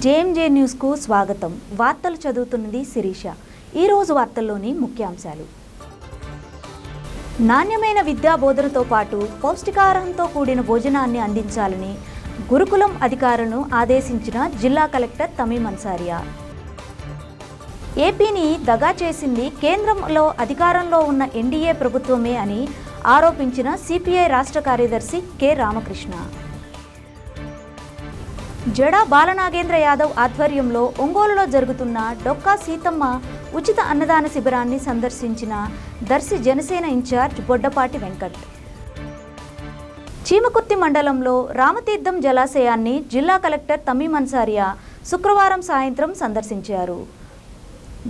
JMJ న్యూస్కు స్వాగతం. వార్తలు చదువుతున్నది శిరీష. ఈరోజు వార్తల్లోని ముఖ్యాంశాలు: నాణ్యమైన విద్యా బోధనతో పాటు పౌష్టికాహారంతో కూడిన భోజనాన్ని అందించాలని గురుకులం అధికారులను ఆదేశించిన జిల్లా కలెక్టర్ తమీం అన్సారియా. ఏపీని దగా చేసింది కేంద్రంలో అధికారంలో ఉన్న ఎన్డీఏ ప్రభుత్వమే అని ఆరోపించిన సిపిఐ రాష్ట్ర కార్యదర్శి కె రామకృష్ణ. జడా బాలనాగేంద్ర యాదవ్ ఆధ్వర్యంలో ఒంగోలులో జరుగుతున్న డొక్కా సీతమ్మ ఉచిత అన్నదాన శిబిరాన్ని సందర్శించిన దర్శి జనసేన ఇన్ఛార్జ్ బొడ్డపాటి వెంకట్. చీమకుర్తి మండలంలో రామతీర్థం జలాశయాన్ని జిల్లా కలెక్టర్ తమీం అన్సారియా శుక్రవారం సాయంత్రం సందర్శించారు.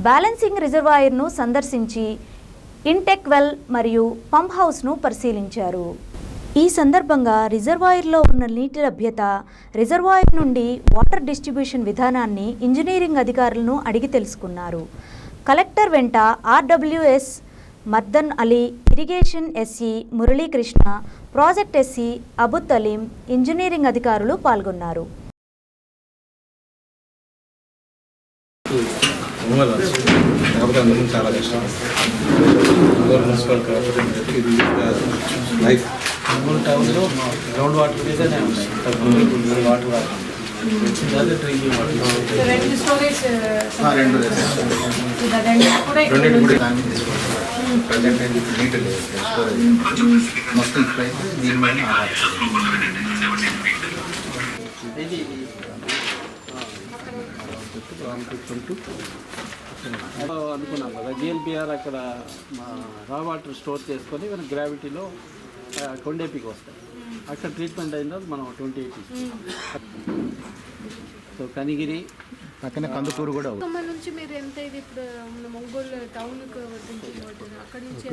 బ్యాలెన్సింగ్ రిజర్వాయర్ను సందర్శించి ఇంటెక్ వెల్ మరియు పంప్ హౌస్ను పరిశీలించారు. ఈ సందర్భంగా రిజర్వాయర్లో ఉన్న నీటి లభ్యత, రిజర్వాయర్ నుండి వాటర్ డిస్ట్రిబ్యూషన్ విధానాన్ని ఇంజనీరింగ్ అధికారులను అడిగి తెలుసుకున్నారు. కలెక్టర్ వెంట RWS Mardan Ali, irrigation SE Muralikrishna, project SE Abut Aleem, engineering అధికారులు పాల్గొన్నారు. చాలా కష్టం. మున్సిపల్ కార్పొరేషన్ ఇది లైఫ్ టౌన్లో గ్రౌండ్ వాటర్ మీదనే ఉన్నాయి. వాటర్ డ్రింకింగ్ వాటర్ రెండు ప్రజెంట్ నీట్ లేదు మొత్తం ఇప్పుడైతే దీని మీద అనుకున్నాం కదా. జిఎల్పిఆర్ అక్కడ రా వాటర్ స్టోర్ చేసుకొని మనం గ్రావిటీలో కొండేపికి వస్తాయి. అక్కడ ట్రీట్మెంట్ అయిన తర్వాత మనం 28 సో కనిగిరి పక్కన కందుకూరు కూడా నుంచి మీరు ఎంత ఇది ఇప్పుడు ఒంగోలు టౌన్కి అక్కడ నుంచి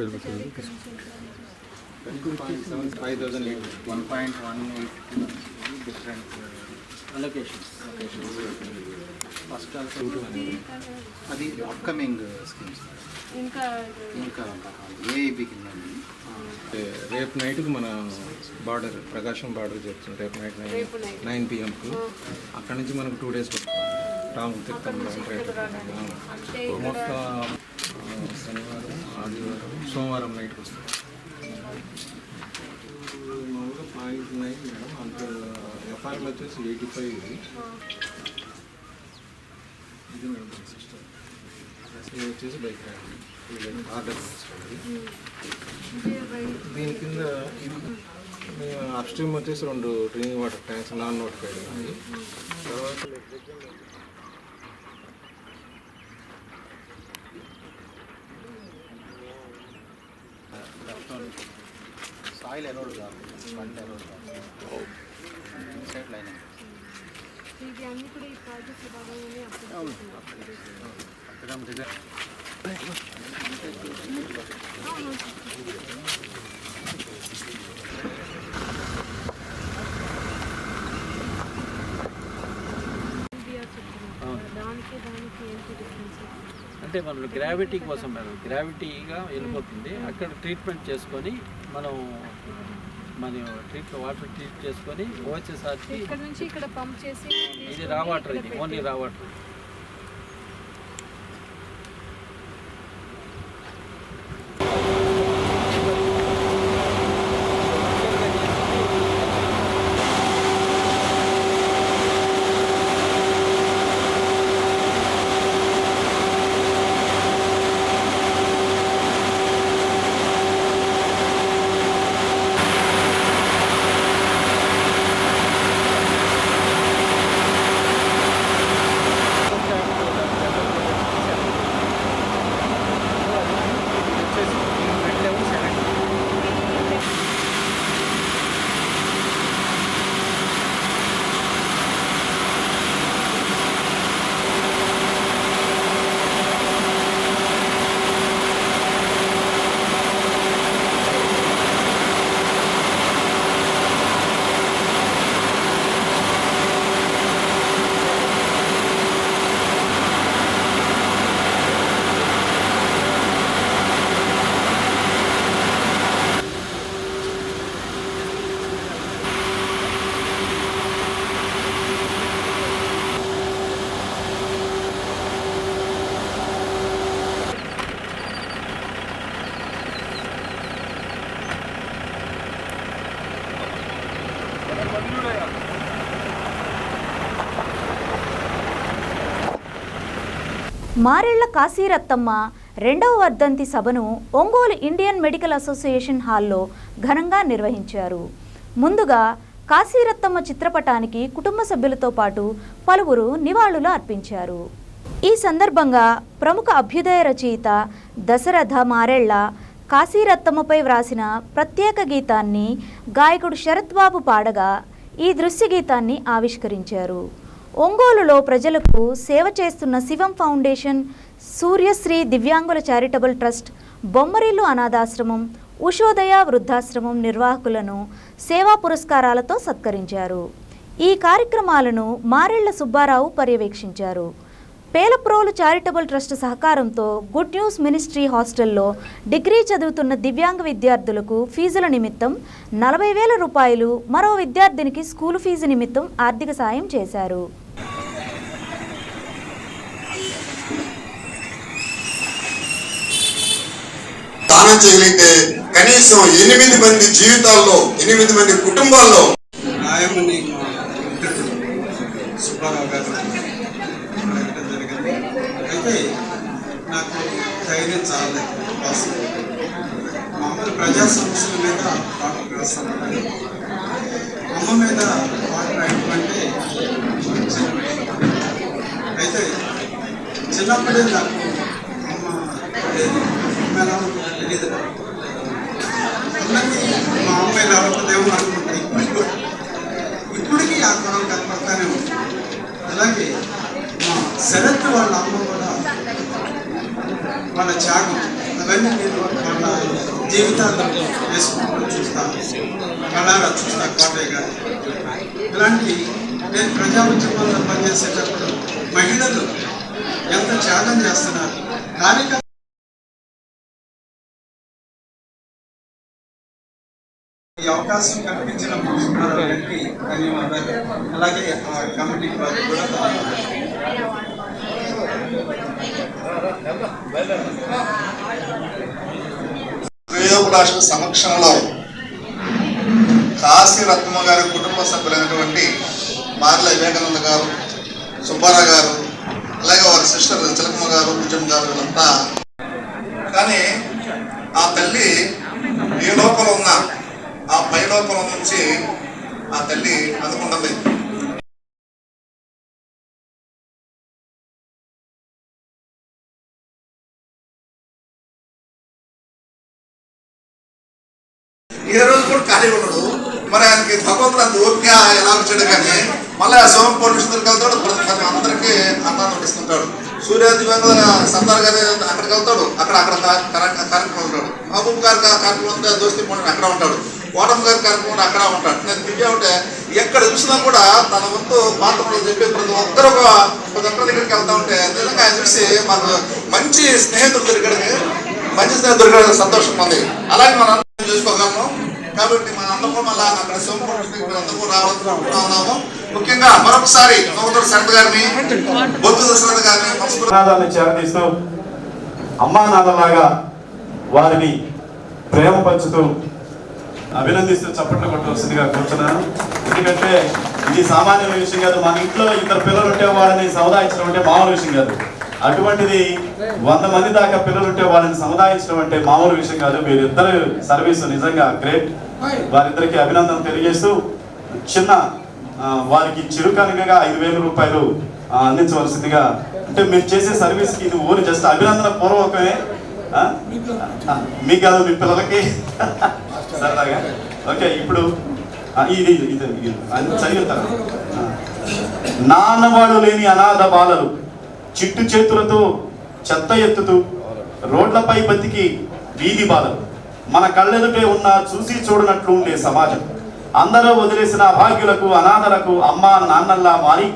5,000 లీటర్స్ 1.18 డిఫరెంట్ లొకేషన్స్. ఫస్ట్ అది అప్కమింగ్ స్కీమ్స్ ఇంకా ఏఐబి కింద. రేపు నైట్కి మన బార్డర్ ప్రకాశం బార్డర్ చెప్తుంది. రేపు నైట్ 9 PM అక్కడి నుంచి మనకు 2 days రామతీర్థం మొత్తం శనివారం, ఆదివారం, సోమవారం నైట్కి వస్తుంది. మామూలుగా 0.9 మేడం. అంత ఎఫ్ఆర్ఎల్ వచ్చేసి 85 ఇది మేడం సిస్టమ్. ఇది వచ్చేసి బైక్ ఆర్డర్ దీని కింద ఇది అప్స్ట్రీమ్ వచ్చేసి 2 drinking water tanks non notified ఉన్నాయి. తర్వాత సాయిల్ ఎరోడ్ కాదు, పంట ఎరోడ్ కాదు, ఇన్సైడ్ లైనింగ్. ఇది అన్ని కూడా ఈ ప్రాజెక్ట్ భాగంగానే అంటే మనం గ్రావిటీ కోసం మేడం, గ్రావిటీగా వెళ్ళిపోతుంది. అక్కడ ట్రీట్మెంట్ చేసుకొని మనం వాటర్ ట్రీట్ చేసుకొని వచ్చేసరికి ఇక్కడ నుంచి ఇక్కడ పంప్ చేసి ఇది రా వాటర్, ఇది ఓన్లీ రా వాటర్. మారెళ్ల కాశీరత్తమ్మ 2వ వర్ధంతి సభను ఒంగోలు ఇండియన్ మెడికల్ అసోసియేషన్ హాల్లో ఘనంగా నిర్వహించారు. ముందుగా కాశీరత్తమ్మ చిత్రపటానికి కుటుంబ సభ్యులతో పాటు పలువురు నివాళులు అర్పించారు. ఈ సందర్భంగా ప్రముఖ అభ్యుదయ రచయిత దశరథ మారెళ్ల కాశీరత్తమ్మపై వ్రాసిన ప్రత్యేక గీతాన్ని గాయకుడు శరత్ బాబు పాడగా ఈ దృశ్య గీతాన్ని ఆవిష్కరించారు. ఒంగోలులో ప్రజలకు సేవ చేస్తున్న శివం ఫౌండేషన్, సూర్యశ్రీ దివ్యాంగుల చారిటబుల్ ట్రస్ట్, బొమ్మరిల్లు అనాథాశ్రమం, ఉషోదయ వృద్ధాశ్రమం నిర్వాహకులను సేవా పురస్కారాలతో సత్కరించారు. ఈ కార్యక్రమాలను మారెళ్ల సుబ్బారావు పర్యవేక్షించారు. పేలప్రోలు చారిటబుల్ ట్రస్ట్ సహకారంతో గుడ్ న్యూస్ మినిస్ట్రీ హాస్టల్లో డిగ్రీ చదువుతున్న దివ్యాంగ విద్యార్థులకు ఫీజుల నిమిత్తం 40,000 రూపాయలు, మరో విద్యార్థినికి స్కూలు ఫీజు నిమిత్తం ఆర్థిక సాయం చేశారు. దానం చేయగలిగితే కనీసం 8 మంది జీవితాల్లో, 8 మంది కుటుంబాల్లో రాయమని సుబ్బారావు గారు అడగడం జరిగింది. అయితే నాకు ధైర్యం చాలలేదు. మామూలు ప్రజా సమస్యల మీద పాటలు రాస్తాను. అమ్మ మీద పాట రాయడం అంటే అయితే చిన్నప్పుడే నాకు అమ్మ ఎలా ఉంటుందో తెలియదు. అందరికీ మా అమ్మ ఎలా ఉంటుందేమో అనుకుంటాయి. ఇప్పటికీ ఆ కొరం కనపడతానే ఉంది. అలాగే మా శరత్ వాళ్ళ అమ్మ కూడా వాళ్ళ త్యాగం అవన్నీ నేను వాళ్ళ జీవితాల్లో వేసుకుంటూ చూస్తాను, కళారా చూస్తా. కోటయ్య గారు ఇలాంటి నేను ప్రజా ఉద్యమంలో పనిచేసేటప్పుడు మహిళలు ఎంత త్యాగం చేస్తున్నారు. కార్యక్రమం ఈ అవకాశం కల్పించిన గారికి ధన్యవాదాలు. అలాగే ఆ కమిటీ వారికి కూడా శ్రేయోభిలాషుల సమక్షంలో కాశీరత్నమ్మ గారి కుటుంబ సభ్యులైనటువంటి మార్ల వివేకానంద గారు, సుబ్బారావు గారు, అలాగే వారి సిస్టర్ చిలకమ్మ గారు, భుజం గారు, వీళ్ళంతా. కానీ ఆ తల్లి ఏ లోపల ఉన్నా ఆ పై లోపల నుంచి ఆ తల్లి అందుకుంటుంది. ఏ రోజు కూడా ఖాళీ ఉండడు. మరి ఆయనకి భగవంతుడు అంత ఓపిక ఎలా వచ్చాడు. కానీ మళ్ళీ ఆ సోమ పౌర్ణిషులకు వెళ్తాడు, అందరికీ అన్నాన్ని వడిస్తుంటాడు. సూర్యాదివంగ సంతార్ గారి అక్కడికి వెళ్తాడు, అక్కడ కార్యక్రమం ఉంటాడు. మహబూబ్ గారి కార్యక్రమం ఉంటే దోస్తీ పండుగ అక్కడ ఉంటాడు. కోటమ్మ గారి కార్యక్రమం అక్కడ ఉంటాడు. నేను దివ్య ఉంటే ఎక్కడ చూసినా కూడా తన వంతు పాత్రలు చెప్పి ప్రతి ఒక్కరు ప్రతి ఒక్కరి దగ్గరికి వెళ్తా ఉంటే నిజంగా ఆయన చూసి మాకు మంచి స్నేహితులు దొరికాడు, సంతోషం ఉంది. అలాగే మనం అందరం చూసుకోగలను. కాబట్టి మన అందరూ మళ్ళీ అక్కడ అందరూ రావాలనుకుంటున్నాము. ముఖ్యంగా మరొకసారి నవదూరు శరత్ గారిని, బొద్దు దశరథ్ గారిని చేరదీస్తూ అమ్మా నాన్నలాగా వారిని ప్రేమ పంచుతూ అభినందిస్తూ చప్పట్లు కొట్టవలసిందిగా కూర్చున్నాను. ఎందుకంటే ఇది సామాన్యమైన విషయం కాదు. మన ఇంట్లో 2 పిల్లలు ఉంటే వాళ్ళని సముదాయించడం అంటే మామూలు విషయం కాదు. అటువంటిది 100 మంది దాకా పిల్లలు ఉంటే వాళ్ళని సముదాయించడం అంటే మామూలు విషయం కాదు. మీరిద్దరు సర్వీసు నిజంగా గ్రేట్. వారిద్దరికి అభినందన తెలియజేస్తూ చిన్న వారికి చిరుకానుకగా 5,000 రూపాయలు అందించవలసిందిగా. అంటే మీరు చేసే సర్వీస్కి ఇది ఊరి జస్ట్ అభినందన పూర్వకమే, మీకు కాదు మీ పిల్లలకి సరదాగా. ఓకే, ఇప్పుడు ఇది చదివుతారు. నాన్నవాడు లేని అనాథ బాలలు చిట్టు చేతులతో చెత్త ఎత్తుతూ రోడ్లపై బతికి వీధి బాలలు మన కళ్ళెదుటే ఉన్న చూసి చూడనట్లు ఉండే సమాజం. అందరూ వదిలేసిన అభాగ్యులకు, అనాథలకు అమ్మా నాన్నల్లా మారి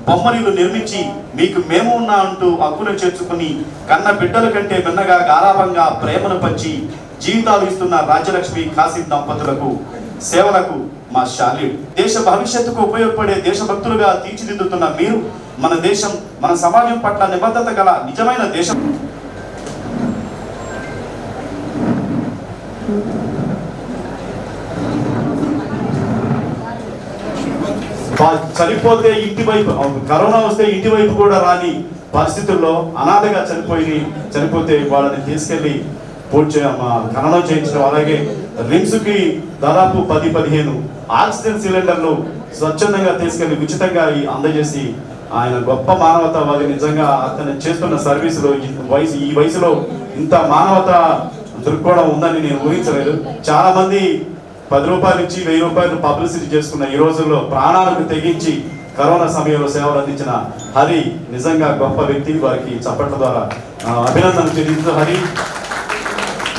బొమ్మరిలు నిర్మించి మీకు మేము ఉన్నా అంటూ హక్కును చేర్చుకుని కన్న బిడ్డల కంటే మిన్నగా గారాభంగా ప్రేమను పంచి జీవితాలు ఇస్తున్న రాజ్యలక్ష్మి కాసిం దంపతులకు సేవలకు మా శాల్యూట్. దేశ భవిష్యత్తుకు ఉపయోగపడే దేశభక్తులుగా తీర్చిదిద్దుతున్న మీరు మన దేశం, మన సమాజం పట్ల నిబద్ధత గల నిజమైన దేశం. చనిపోతే ఇంటి వైపు, కరోనా వస్తే ఇంటి వైపు కూడా రాని పరిస్థితుల్లో అనాథగా చనిపోతే వాళ్ళని తీసుకెళ్లి ఖననం చేయించడం, అలాగే రిమ్స్కి దాదాపు 10-15 ఆక్సిజన్ సిలిండర్లు స్వచ్ఛందంగా తీసుకెళ్లి ఉచితంగా అందజేసి ఆయన గొప్ప మానవతావాది. నిజంగా అతను చేస్తున్న సర్వీసులో ఈ వయసులో ఇంత మానవతా దృక్కోణం ఉందని నేను ఊహించలేదు. చాలా మంది 10 రూపాయలు ఇచ్చి 1000 రూపాయలు పబ్లిసిటీ చేసుకున్న ఈ రోజుల్లో ప్రాణాలకు తెగించి కరోనా సమయంలో సేవలు అందించిన హరి నిజంగా గొప్ప వ్యక్తి. వారికి చప్పట్ల ద్వారా అభినందనలు తెలియజేస్తూ, హరి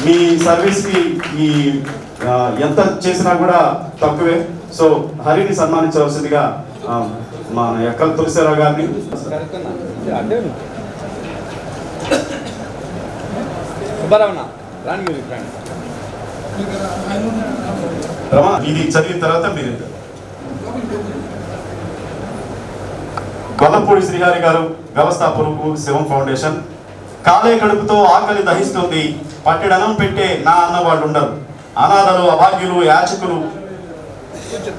మీ సర్వీస్కి ఈ ఎంత చేసినా కూడా తక్కువే. సో హరిని సన్మానించవలసిందిగా మన ఎక్కల తులసిరావు గారిని. ఇది చదివిన తర్వాత మీరు గొల్లపూడి శ్రీహరి గారు, వ్యవస్థాపకులు, శివం ఫౌండేషన్. కాలే కడుపుతో ఆకలి దహిస్తుంది, పట్టెడనం పెట్టే నా అన్నవాళ్ళు ఉండరు. అనాథలు, అభాగ్యులు, యాచకులు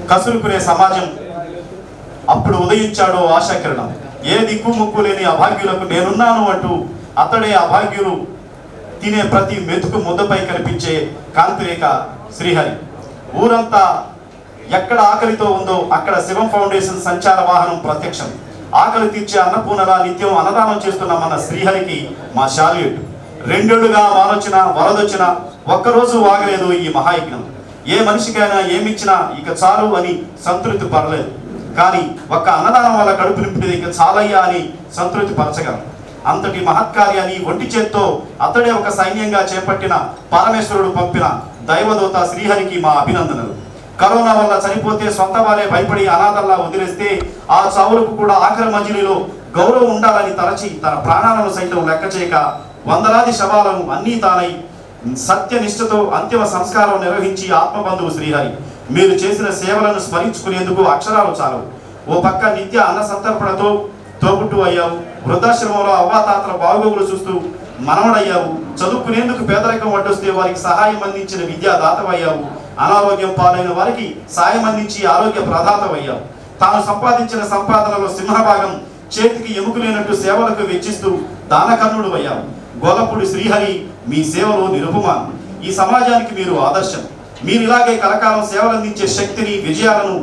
కసురుకునే సమాజం అప్పుడు ఉదయించాడో ఆశాకిరణం. ఏ దిక్కు ముక్కు లేని అభాగ్యులకు నేనున్నాను అంటూ అతడే అభాగ్యులు తినే ప్రతి మెతుకు ముద్దపై కనిపించే కాంతిరేఖ శ్రీహరి. ఊరంతా ఎక్కడ ఆకలితో ఉందో అక్కడ శివం ఫౌండేషన్ సంచార వాహనం ప్రత్యక్షం. ఆకలి తీర్చే అన్నపూర్ణలా నిత్యం అన్నదానం చేస్తున్న మన శ్రీహరికి మా శాల్యూట్. 2 ఏళ్లుగా వానొచ్చినా వరదొచ్చినా ఒక్కరోజు వాగలేదు ఈ మహాయజ్ఞం. ఏ మనిషికైనా ఏమిచ్చినా ఇక చాలు అని సంతృప్తి పడలేదు, కానీ ఒక్క అన్నదానం వల్ల కడుపు నింపితే ఇక చాలయ్యా అని సంతృప్తి పరచగలం. అంతటి మహత్కార్యాన్ని ఒంటి చేత్తో అతడే ఒక సైన్యంగా చేపట్టిన పరమేశ్వరుడు పంపిన దైవదూత శ్రీహరికి మా అభినందనలు. కరోనా వల్ల చనిపోతే సొంత వారే భయపడి అనాథల్లా వదిలేస్తే ఆ చావులకు కూడా ఆఖరి మజిలీలో గౌరవం ఉండాలని తరచి తన ప్రాణాలను సైతం లెక్క చేయక వందలాది శవాలను అన్నీ తానై సత్యనిష్టతో అంతిమ సంస్కారం నిర్వహించి ఆత్మబంధువు శ్రీహరి. మీరు చేసిన సేవలను స్మరించుకునేందుకు అక్షరాలు చాలు. ఓ పక్క నిత్య అన్న సంతర్పణతో తోబుట్టు అయ్యావు, వృద్ధాశ్రమంలో అవ్వాతాతల బాగోగులు చూస్తూ మనవడయ్యావు, చదువుకునేందుకు పేదరికం అడ్డొస్తే వారికి సహాయం అందించిన విద్యాదాతవయ్యావు, అనారోగ్యం పాలైన వారికి సాయం అందించి ఆరోగ్య ప్రదాతవయ్యావు. తాను సంపాదించిన సంపాదనలో సింహభాగం చేతికి ఎముకలేనట్టు సేవలకు వెచ్చిస్తూ దానకర్ణుడు అయ్యావు. గొల్లపూడి శ్రీహరి మీ సేవలో నిరుపమానం. ఈ సమాజానికి మీరు ఆదర్శం. మీరు ఇలాగే కలకాలం సేవలందించే శక్తిని, విజయాలను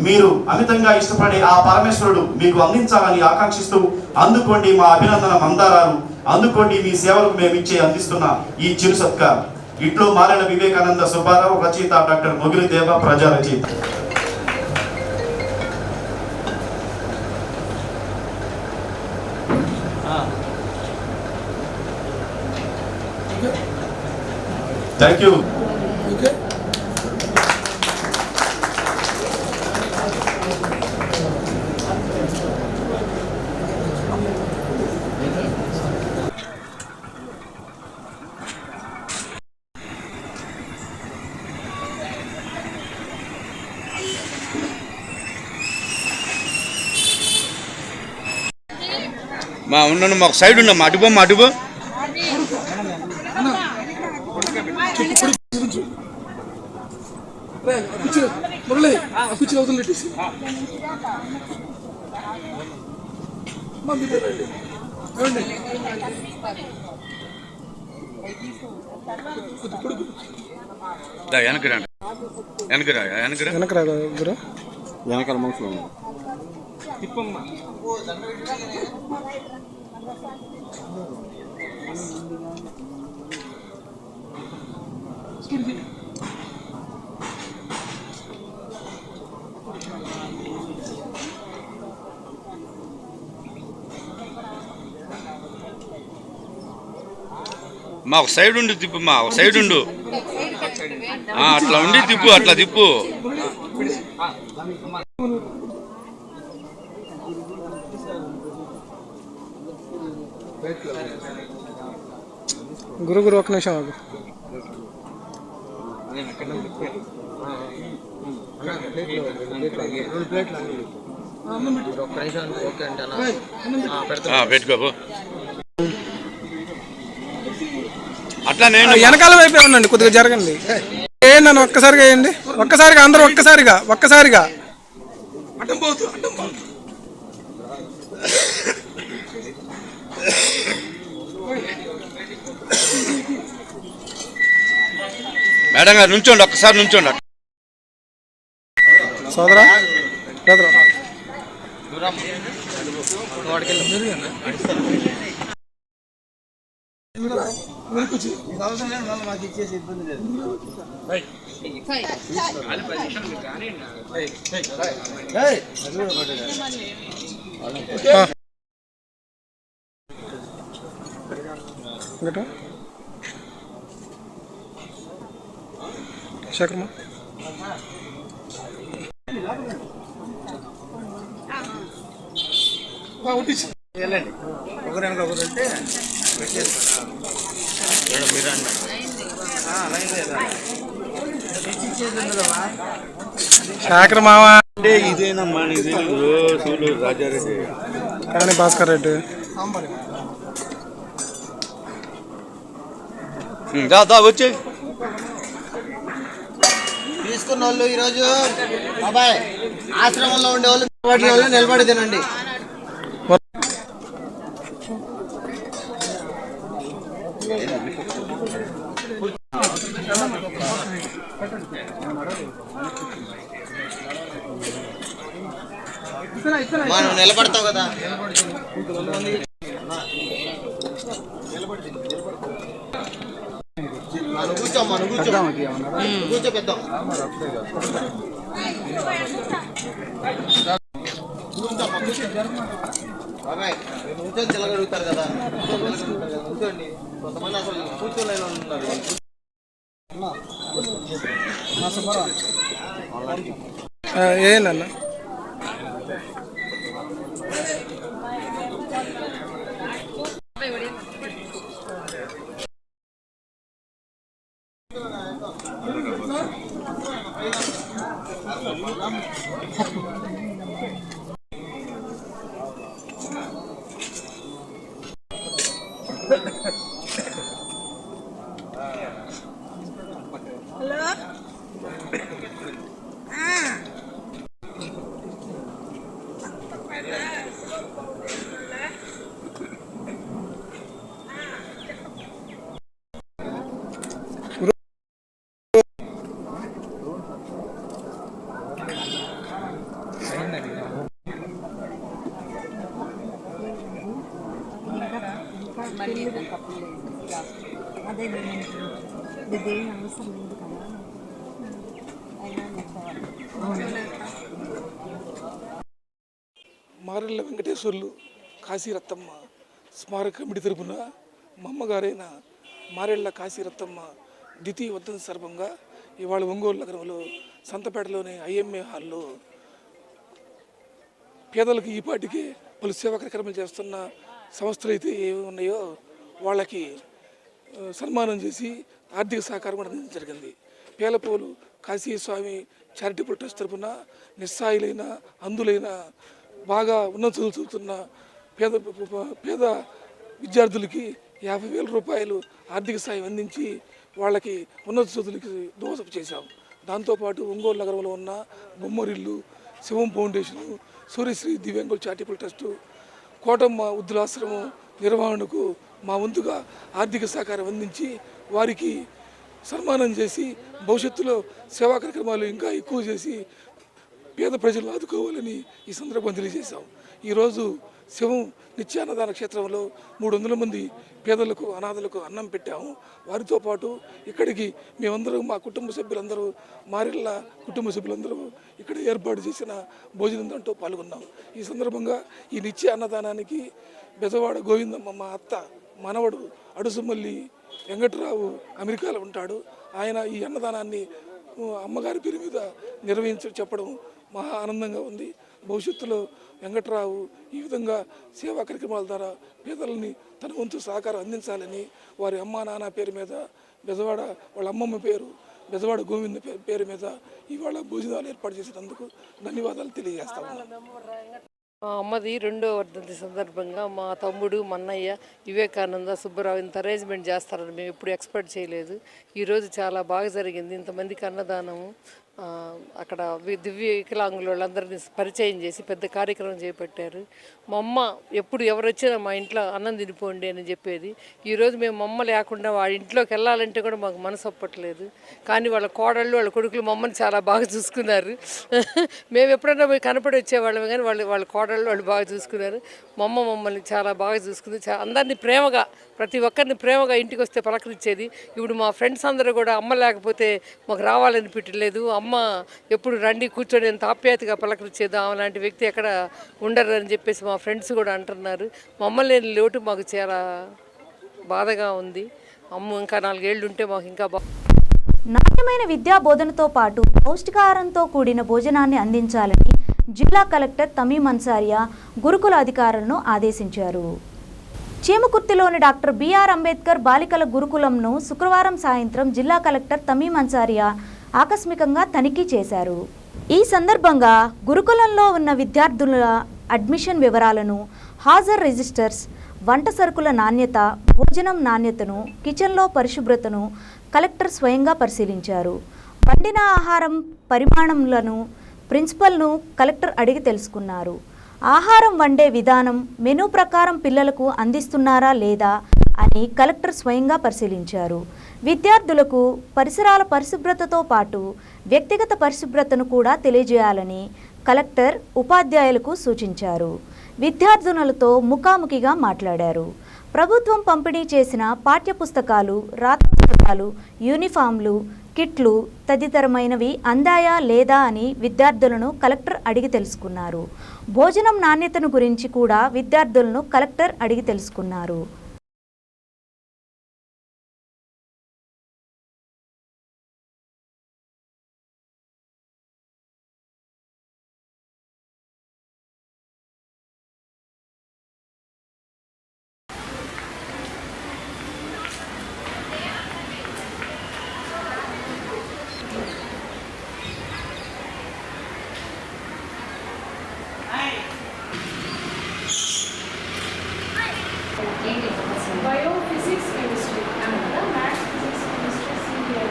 మీరు అమితంగా ఇష్టపడే ఆ పరమేశ్వరుడు మీకు అందించాలని ఆకాంక్షిస్తూ అందుకోండి మా అభినందన మందారాలు, అందుకోండి మీ సేవలకు మేమిచ్చే అందిస్తున్న ఈ చిరు సత్కారం. ఇట్లో మారిన వివేకానంద సుబ్బారావు, రచయిత డాక్టర్ మొగిలి దేవ, ప్రజా రచయిత. Thank you. మా ఉన్నాను, మాకు సైడ్ ఉన్నాం, అటుబొమ్మ అటుబో. వెనకరా వెనకరా వెనకరా వెనకాల మనుషులు తిప్పమ్మ. మా ఒక సైడ్ ఉండి తిప్పు, మా ఒక సైడ్ ఉండు, అట్లా ఉండి తిప్పు, అట్లా తిప్పు. గురు ఒక నిమిషం ఆగు. పెట్టుకోబో. అట్లా నేను వెనకాల వైపే ఉండండి, కొద్దిగా జరగండి. నన్ను ఒక్కసారిగా వేయండి, ఒక్కసారిగా అందరూ ఒక్కసారిగా. మేడం గారు నుంచోండి, ఒక్కసారి నుంచోండి. సోదరా బ్రదర్ శేఖర్మా శేఖర్ మామ కానీ భాస్కర్ రెడ్డి వచ్చే తీసుకున్న వాళ్ళు ఈరోజు బాబాయ్ ఆశ్రమంలో ఉండే వాళ్ళు నిలబడి తినండి. మనం నిలబడతావు కదా, మనం కూర్చోపెద్దాం. బాబాయ్ కూర్చొని తిరగలుగుతారు కదా, కూర్చోండి. కొంతమంది అసలు కూర్చోలేని వాళ్ళు ఉన్నారు. ఏందన్నా మారెళ్ళ వెంకటేశ్వర్లు కాశీరత్తమ్మ స్మారక కమిటీ తరపున మా అమ్మగారైన మారెళ్ళ కాశీరత్తమ్మ ద్వితీయ వర్ధంతి సందర్భంగా ఇవాళ ఒంగోలు నగరంలో సంతపేటలోని ఐఎంఏ హాల్లో పేదలకు ఈపాటికి పలు సేవా కార్యక్రమాలు చేస్తున్న సంస్థలు అయితే ఏవి ఉన్నాయో వాళ్ళకి సన్మానం చేసి ఆర్థిక సహకారం కూడా అందించడం జరిగింది. పేలపోలు కాశీస్వామి చారిటబుల్ ట్రస్ట్ తరఫున నిస్సాయులైన అందులైన బాగా ఉన్నత చదువులు చదువుతున్న పేద విద్యార్థులకి 50,000 రూపాయలు ఆర్థిక సాయం అందించి వాళ్ళకి ఉన్నత చదువులకి దోహదం చేశాం. దాంతోపాటు ఒంగోలు నగరంలో ఉన్న బొమ్మరిల్లు, శివం ఫౌండేషను, సూర్యశ్రీ దివ్యాంగుల చారిటబుల్ ట్రస్టు, కోటమ్మ వృద్ధులాశ్రమం నిర్వహణకు మా వంతుగా ఆర్థిక సహకారం అందించి వారికి సన్మానం చేసి భవిష్యత్తులో సేవా కార్యక్రమాలు ఇంకా ఎక్కువ చేసి పేద ప్రజలను ఆదుకోవాలని ఈ సందర్భంగా తెలియజేశాం. ఈరోజు శివం నిత్యాన్నదాన క్షేత్రంలో 300 మంది పేదలకు అనాథలకు అన్నం పెట్టాము. వారితో పాటు ఇక్కడికి మేమందరూ మా కుటుంబ సభ్యులందరూ మారెళ్ళ కుటుంబ సభ్యులందరూ ఇక్కడ ఏర్పాటు చేసిన భోజనం దాంట్లో పాల్గొన్నాం. ఈ సందర్భంగా ఈ నిత్య అన్నదానానికి బెజవాడ గోవిందమ్మ మా అత్త మనవడు అడుసుమల్లి వెంకట్రావు అమెరికాలో ఉంటాడు. ఆయన ఈ అన్నదానాన్ని అమ్మగారి పేరు మీద చెప్పడం మహా ఆనందంగా ఉంది. భవిష్యత్తులో వెంకట్రావు ఈ విధంగా సేవా కార్యక్రమాల ద్వారా పేదలని తన వంతు సహకారం అందించాలని వారి అమ్మా నాన్న పేరు మీద బెజవాడ వాళ్ళ అమ్మమ్మ పేరు బెజవాడ గోవింద పేరు మీద ఇవాళ భోజనాలు ఏర్పాటు చేసినందుకు ధన్యవాదాలు తెలియజేస్తాము. మా అమ్మది 2వ వర్ధంతి సందర్భంగా మా తమ్ముడు మన్నయ్య వివేకానంద సుబ్బరావు ఇంత అరేంజ్మెంట్ చేస్తారని మేము ఎప్పుడు ఎక్స్పెక్ట్ చేయలేదు. ఈరోజు చాలా బాగా జరిగింది. ఇంతమందికి అన్నదానము అక్కడ దివ్య వికలాంగుల వాళ్ళందరినీ పరిచయం చేసి పెద్ద కార్యక్రమం చేపట్టారు. మా అమ్మ ఎప్పుడు ఎవరు వచ్చినా మా ఇంట్లో అన్నం తినిపోండి అని చెప్పేది. ఈరోజు మేము మా అమ్మ లేకుండా వాళ్ళ ఇంట్లోకి వెళ్ళాలంటే కూడా మాకు మనసు ఒప్పట్లేదు. కానీ వాళ్ళ కోడళ్ళు వాళ్ళ కొడుకులు మా అమ్మని చాలా బాగా చూసుకున్నారు. మేము ఎప్పుడైనా పోయి కనపడి వచ్చేవాళ్ళం కానీ వాళ్ళ కోడళ్ళు వాళ్ళు బాగా చూసుకున్నారు. మా అమ్మ మమ్మల్ని చాలా బాగా చూసుకుంది. అందరినీ ప్రేమగా, ప్రతి ఒక్కరిని ప్రేమగా ఇంటికి వస్తే పలకరించేది. ఇప్పుడు మా ఫ్రెండ్స్ అందరూ కూడా అమ్మ లేకపోతే మాకు రావాలని పెట్టలేదు, అమ్మ ఎప్పుడు రండి కూర్చొని ఎంత ఆప్యాయతగా పలకరించేది, అలాంటి వ్యక్తి ఎక్కడ ఉండరు అని చెప్పేసి మా ఫ్రెండ్స్ కూడా అంటున్నారు. మమ్మల్ని లేని లోటు మాకు చాలా బాధగా ఉంది. అమ్మ ఇంకా 4 ఏళ్ళు ఉంటే మాకు ఇంకా నాణ్యమైన విద్యా బోధనతో పాటు పౌష్టికాహారంతో కూడిన భోజనాన్ని అందించాలని జిల్లా కలెక్టర్ తమీం అన్సారియా గురుకుల అధికారులను ఆదేశించారు. చీమకుర్తిలోని డాక్టర్ బిఆర్ అంబేద్కర్ బాలికల గురుకులంను శుక్రవారం సాయంత్రం జిల్లా కలెక్టర్ తమీం అన్సారియా ఆకస్మికంగా తనిఖీ చేశారు. ఈ సందర్భంగా గురుకులంలో ఉన్న విద్యార్థుల అడ్మిషన్ వివరాలను, హాజరు రిజిస్టర్స్, వంట సరుకుల నాణ్యత, భోజనం నాణ్యతను, కిచెన్లో పరిశుభ్రతను కలెక్టర్ స్వయంగా పరిశీలించారు. వండిన ఆహారం పరిమాణంలను ప్రిన్సిపల్ను కలెక్టర్ అడిగి తెలుసుకున్నారు. ఆహారం వండే విధానం, మెనూ ప్రకారం పిల్లలకు అందిస్తున్నారా లేదా అని కలెక్టర్ స్వయంగా పరిశీలించారు. విద్యార్థులకు పరిసరాల పరిశుభ్రతతో పాటు వ్యక్తిగత పరిశుభ్రతను కూడా తెలియజేయాలని కలెక్టర్ ఉపాధ్యాయులకు సూచించారు. విద్యార్థినులతో ముఖాముఖిగా మాట్లాడారు. ప్రభుత్వం పంపిణీ చేసిన పాఠ్యపుస్తకాలు, రాతపుస్తకాలు, యూనిఫామ్లు, కిట్లు తదితరమైనవి అందాయా లేదా అని విద్యార్థులను కలెక్టర్ అడిగి తెలుసుకున్నారు. భోజనం నాణ్యతను గురించి కూడా విద్యార్థులను కలెక్టర్ అడిగి తెలుసుకున్నారు. Bio, physics, chemistry. Maths, physics, chemistry, CBI.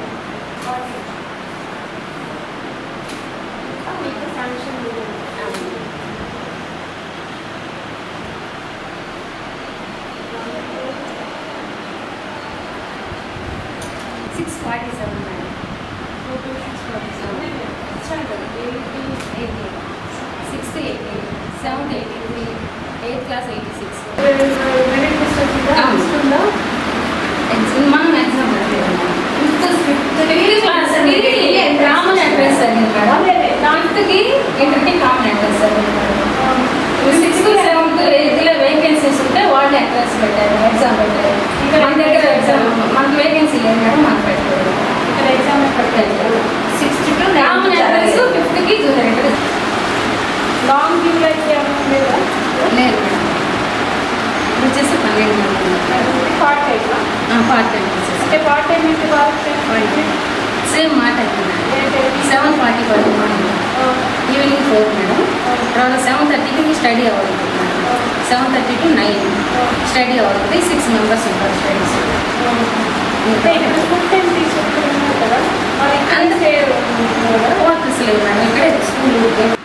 Make a sanction within. 647, madam. 647. Standard. 80. 6th 80. 7th 83. 8th class 86. మనం exam fifth class common address చదివాడు. 5th-కి 8th కామన్ అడ్రస్ చదివాడు. 6th 7th 8th వేకెన్సీస్ ఉంటే వాళ్ళు అడ్రస్ పెట్టారు, exam పెట్టారు. మన దగ్గర exam మనకు వేకెన్సీ లేదు మేడం, మనకు పెట్టారు. ఇక్కడ ఎగ్జామ్ పెట్టారు. 6th to కామన్ అడ్రస్ 5th-కి జూనియర్. లాంగ్ లీవ్ అయితే లేదా? లేదు మేడం, వచ్చేసి 12 మంది. పార్ట్ టైం పార్ట్ టైం అంటే పార్ట్ టైం అయితే సేమ్ మాట అవుతుంది. 7:40 మార్నింగ్, ఈవినింగ్ 4 మేడం. తర్వాత 7:30కి స్టడీ అవ్వాలి. 7:30 to 9 స్టడీ అవ్వాలి. 6 మెంబర్స్ ఉంటారు స్టడీస్. ఫుల్ టైం తీసుకుంటున్నారు కదా, అందుకే క్వార్టర్స్ లేదు మేడం, ఇక్కడే స్కూల్.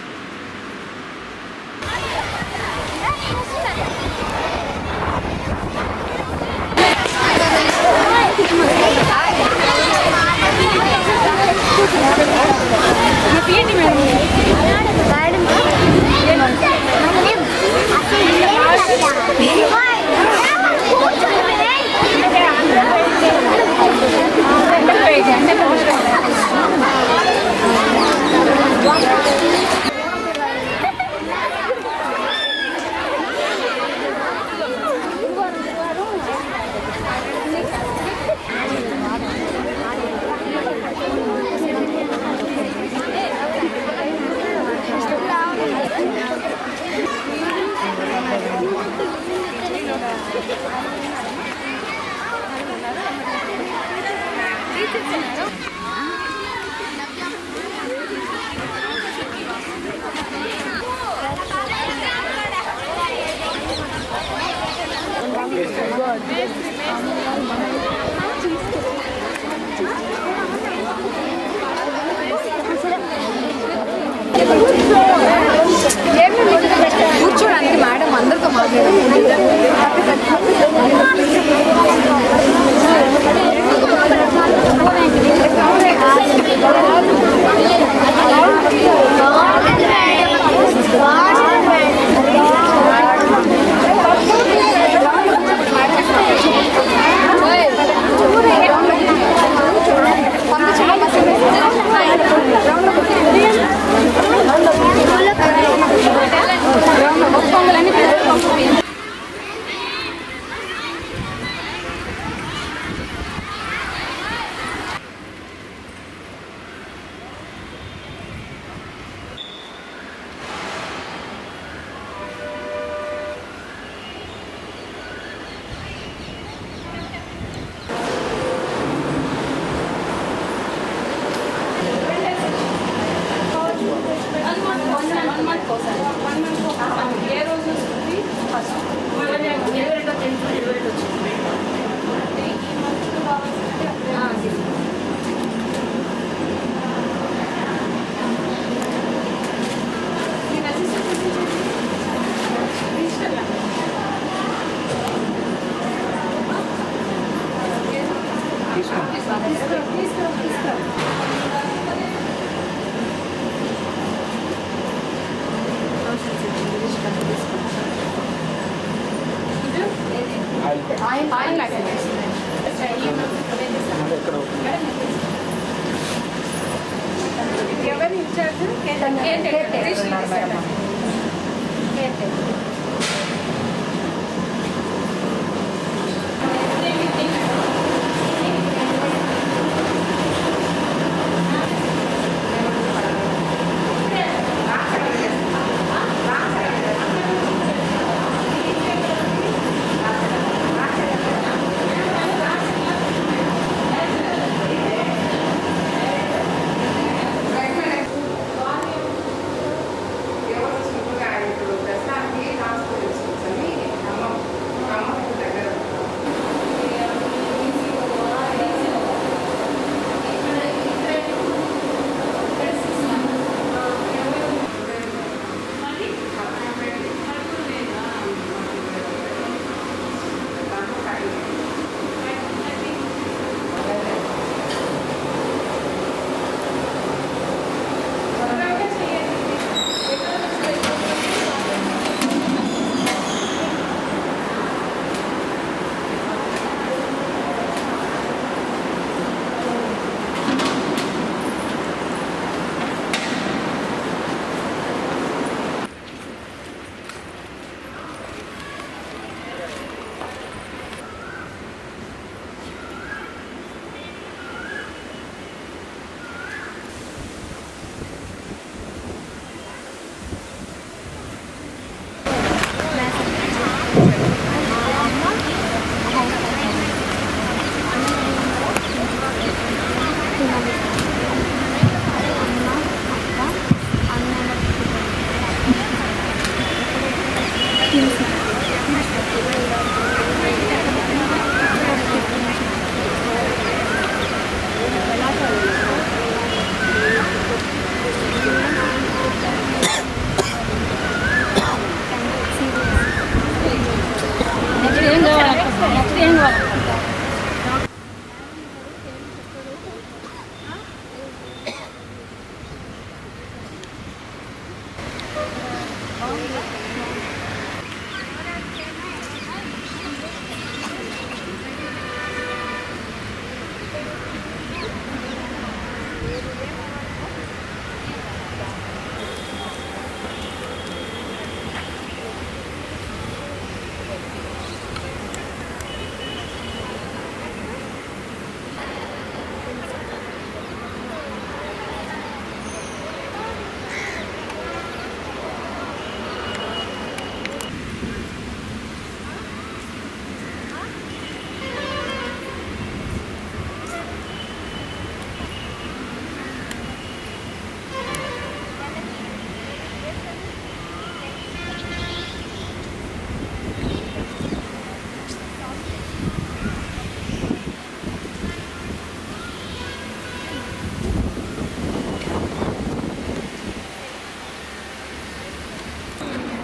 ఎవరు ఇన్ఛార్జ్?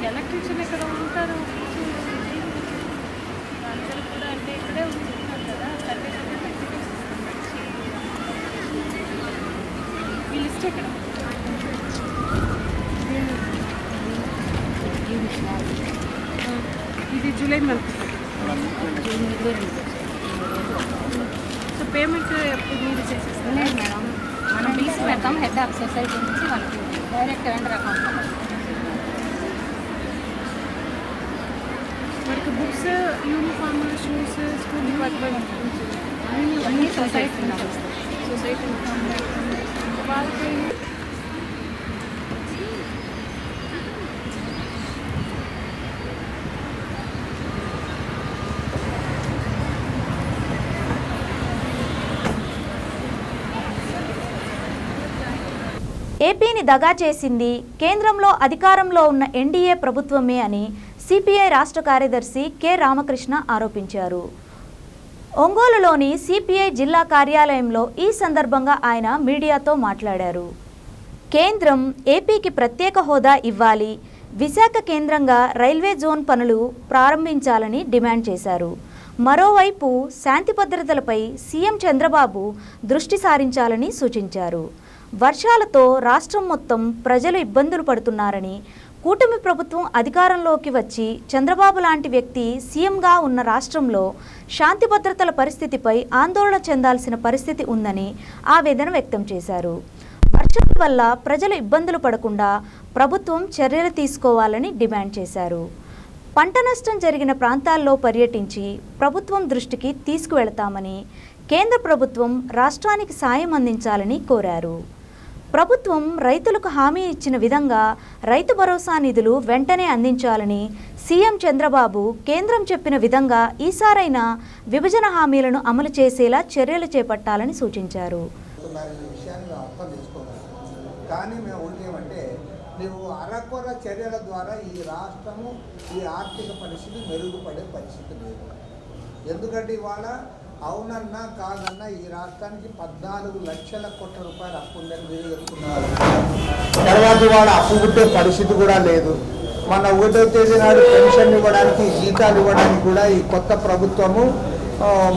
ఎలక్ట్రీషియన్ ఎక్కడ ఉంటారు? అందరూ కూడా అంటే ఇక్కడే ఉంటున్నారు కదా, సర్వీస్ ఈ లిస్ట్ ఎక్కడ? ఇది జూలై మంత్. సో పేమెంట్ ఎప్పుడు మీరు చేసేస్తారు? లేదు మేడం, మనం బీసీ పెడతాం హెడ్ ఆఫ్ సొసైటీ నుంచి వాళ్ళకి డైరెక్ట్ వెండర్ అకౌంట్. మనకి books, uniform, shoes, school department అన్నీ సొసైటీ సొసైటీ వాళ్ళకి ఏపీని దగా చేసింది కేంద్రంలో అధికారంలో ఉన్న ఎన్డీఏ ప్రభుత్వమే అని సిపిఐ రాష్ట్ర కార్యదర్శి కె రామకృష్ణ ఆరోపించారు. ఒంగోలులోని సిపిఐ జిల్లా కార్యాలయంలో ఈ సందర్భంగా ఆయన మీడియాతో మాట్లాడారు. కేంద్రం ఏపీకి ప్రత్యేక హోదా ఇవ్వాలి, విశాఖ కేంద్రంగా రైల్వే జోన్ పనులు ప్రారంభించాలని డిమాండ్ చేశారు. మరోవైపు శాంతి భద్రతలపై సీఎం చంద్రబాబు దృష్టి సారించాలని సూచించారు. వర్షాలతో రాష్ట్రం మొత్తం ప్రజలు ఇబ్బందులు పడుతున్నారని, కూటమి ప్రభుత్వం అధికారంలోకి వచ్చి చంద్రబాబు లాంటి వ్యక్తి సీఎంగా ఉన్న రాష్ట్రంలో శాంతి భద్రతల పరిస్థితిపై ఆందోళన చెందాల్సిన పరిస్థితి ఉందని ఆవేదన వ్యక్తం చేశారు. వర్షాల వల్ల ప్రజలు ఇబ్బందులు పడకుండా ప్రభుత్వం చర్యలు తీసుకోవాలని డిమాండ్ చేశారు. పంట నష్టం జరిగిన ప్రాంతాల్లో పర్యటించి ప్రభుత్వం దృష్టికి తీసుకువెళతామని, కేంద్ర ప్రభుత్వం రాష్ట్రానికి సాయం అందించాలని కోరారు. ప్రభుత్వం రైతులకు హామీ ఇచ్చిన విధంగా రైతు భరోసా నిధులు వెంటనే అందించాలని సీఎం చంద్రబాబు కేంద్రం చెప్పిన విధంగా ఈసారైనా విభజన హామీలను అమలు చేసేలా చర్యలు చేపట్టాలని సూచించారు. కానీ మేము ఉండేమంటే నువ్వు అరకొర చర్యల ద్వారా ఈ రాష్ట్రము ఈ ఆర్థిక పరిస్థితి మెరుగుపడే పరిస్థితి లేదు. ఎందుకంటే ఇవాళ అవునన్నా కాదన్నా ఈ రాష్ట్రానికి 14 లక్షల కోట్ల రూపాయలు అప్పు ఉందని మీరు చెప్తున్నారు. తర్వాత ఇవాళ అప్పు పుట్టే పరిస్థితి కూడా లేదు. మన 1వ తేదీ నాడు పెన్షన్ ఇవ్వడానికి, జీతాలు ఇవ్వడానికి కూడా ఈ కొత్త ప్రభుత్వము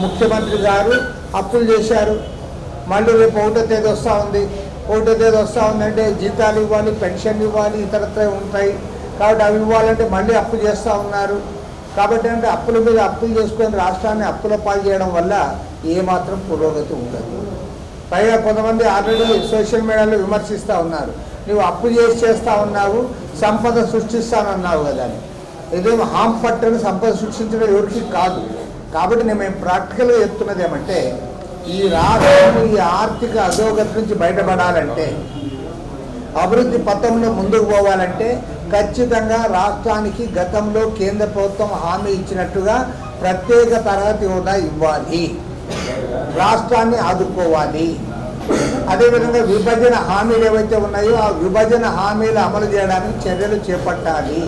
ముఖ్యమంత్రి గారు అప్పులు చేశారు. మళ్ళీ రేపు 1వ తేదీ వస్తూ ఉంది. 1వ తేదీ వస్తూ ఉందంటే జీతాలు ఇవ్వాలి, పెన్షన్ ఇవ్వాలి, ఇతరత్ర ఉంటాయి. కాబట్టి అవి ఇవ్వాలంటే మళ్ళీ అప్పు చేస్తూ ఉన్నారు. కాబట్టి అంటే అప్పుల మీద అప్పులు చేసుకొని రాష్ట్రాన్ని అప్పుల పాలు చేయడం వల్ల ఏమాత్రం పురోగతి ఉండదు. పైగా కొంతమంది ఆల్రెడీ సోషల్ మీడియాలో విమర్శిస్తూ ఉన్నారు. నువ్వు అప్పు చేస్తా ఉన్నావు, సంపద సృష్టిస్తానన్నావు కదా అని. ఇదేమో హామ్ పట్టని సంపద సృష్టించడం ఎవరికి కాదు. కాబట్టి మేము ప్రాక్టికల్గా చెప్తున్నది ఏమంటే ఈ రాష్ట్రం ఈ ఆర్థిక అధోగతి నుంచి బయటపడాలంటే, అభివృద్ధి పథంలో ముందుకు పోవాలంటే ఖచ్చితంగా రాష్ట్రానికి గతంలో కేంద్ర ప్రభుత్వం హామీ ఇచ్చినట్టుగా ప్రత్యేక తరగతి హోదా ఇవ్వాలి, రాష్ట్రాన్ని ఆదుకోవాలి. అదేవిధంగా విభజన హామీలు ఏవైతే ఉన్నాయో ఆ విభజన హామీలు అమలు చేయడానికి చర్యలు చేపట్టాలి.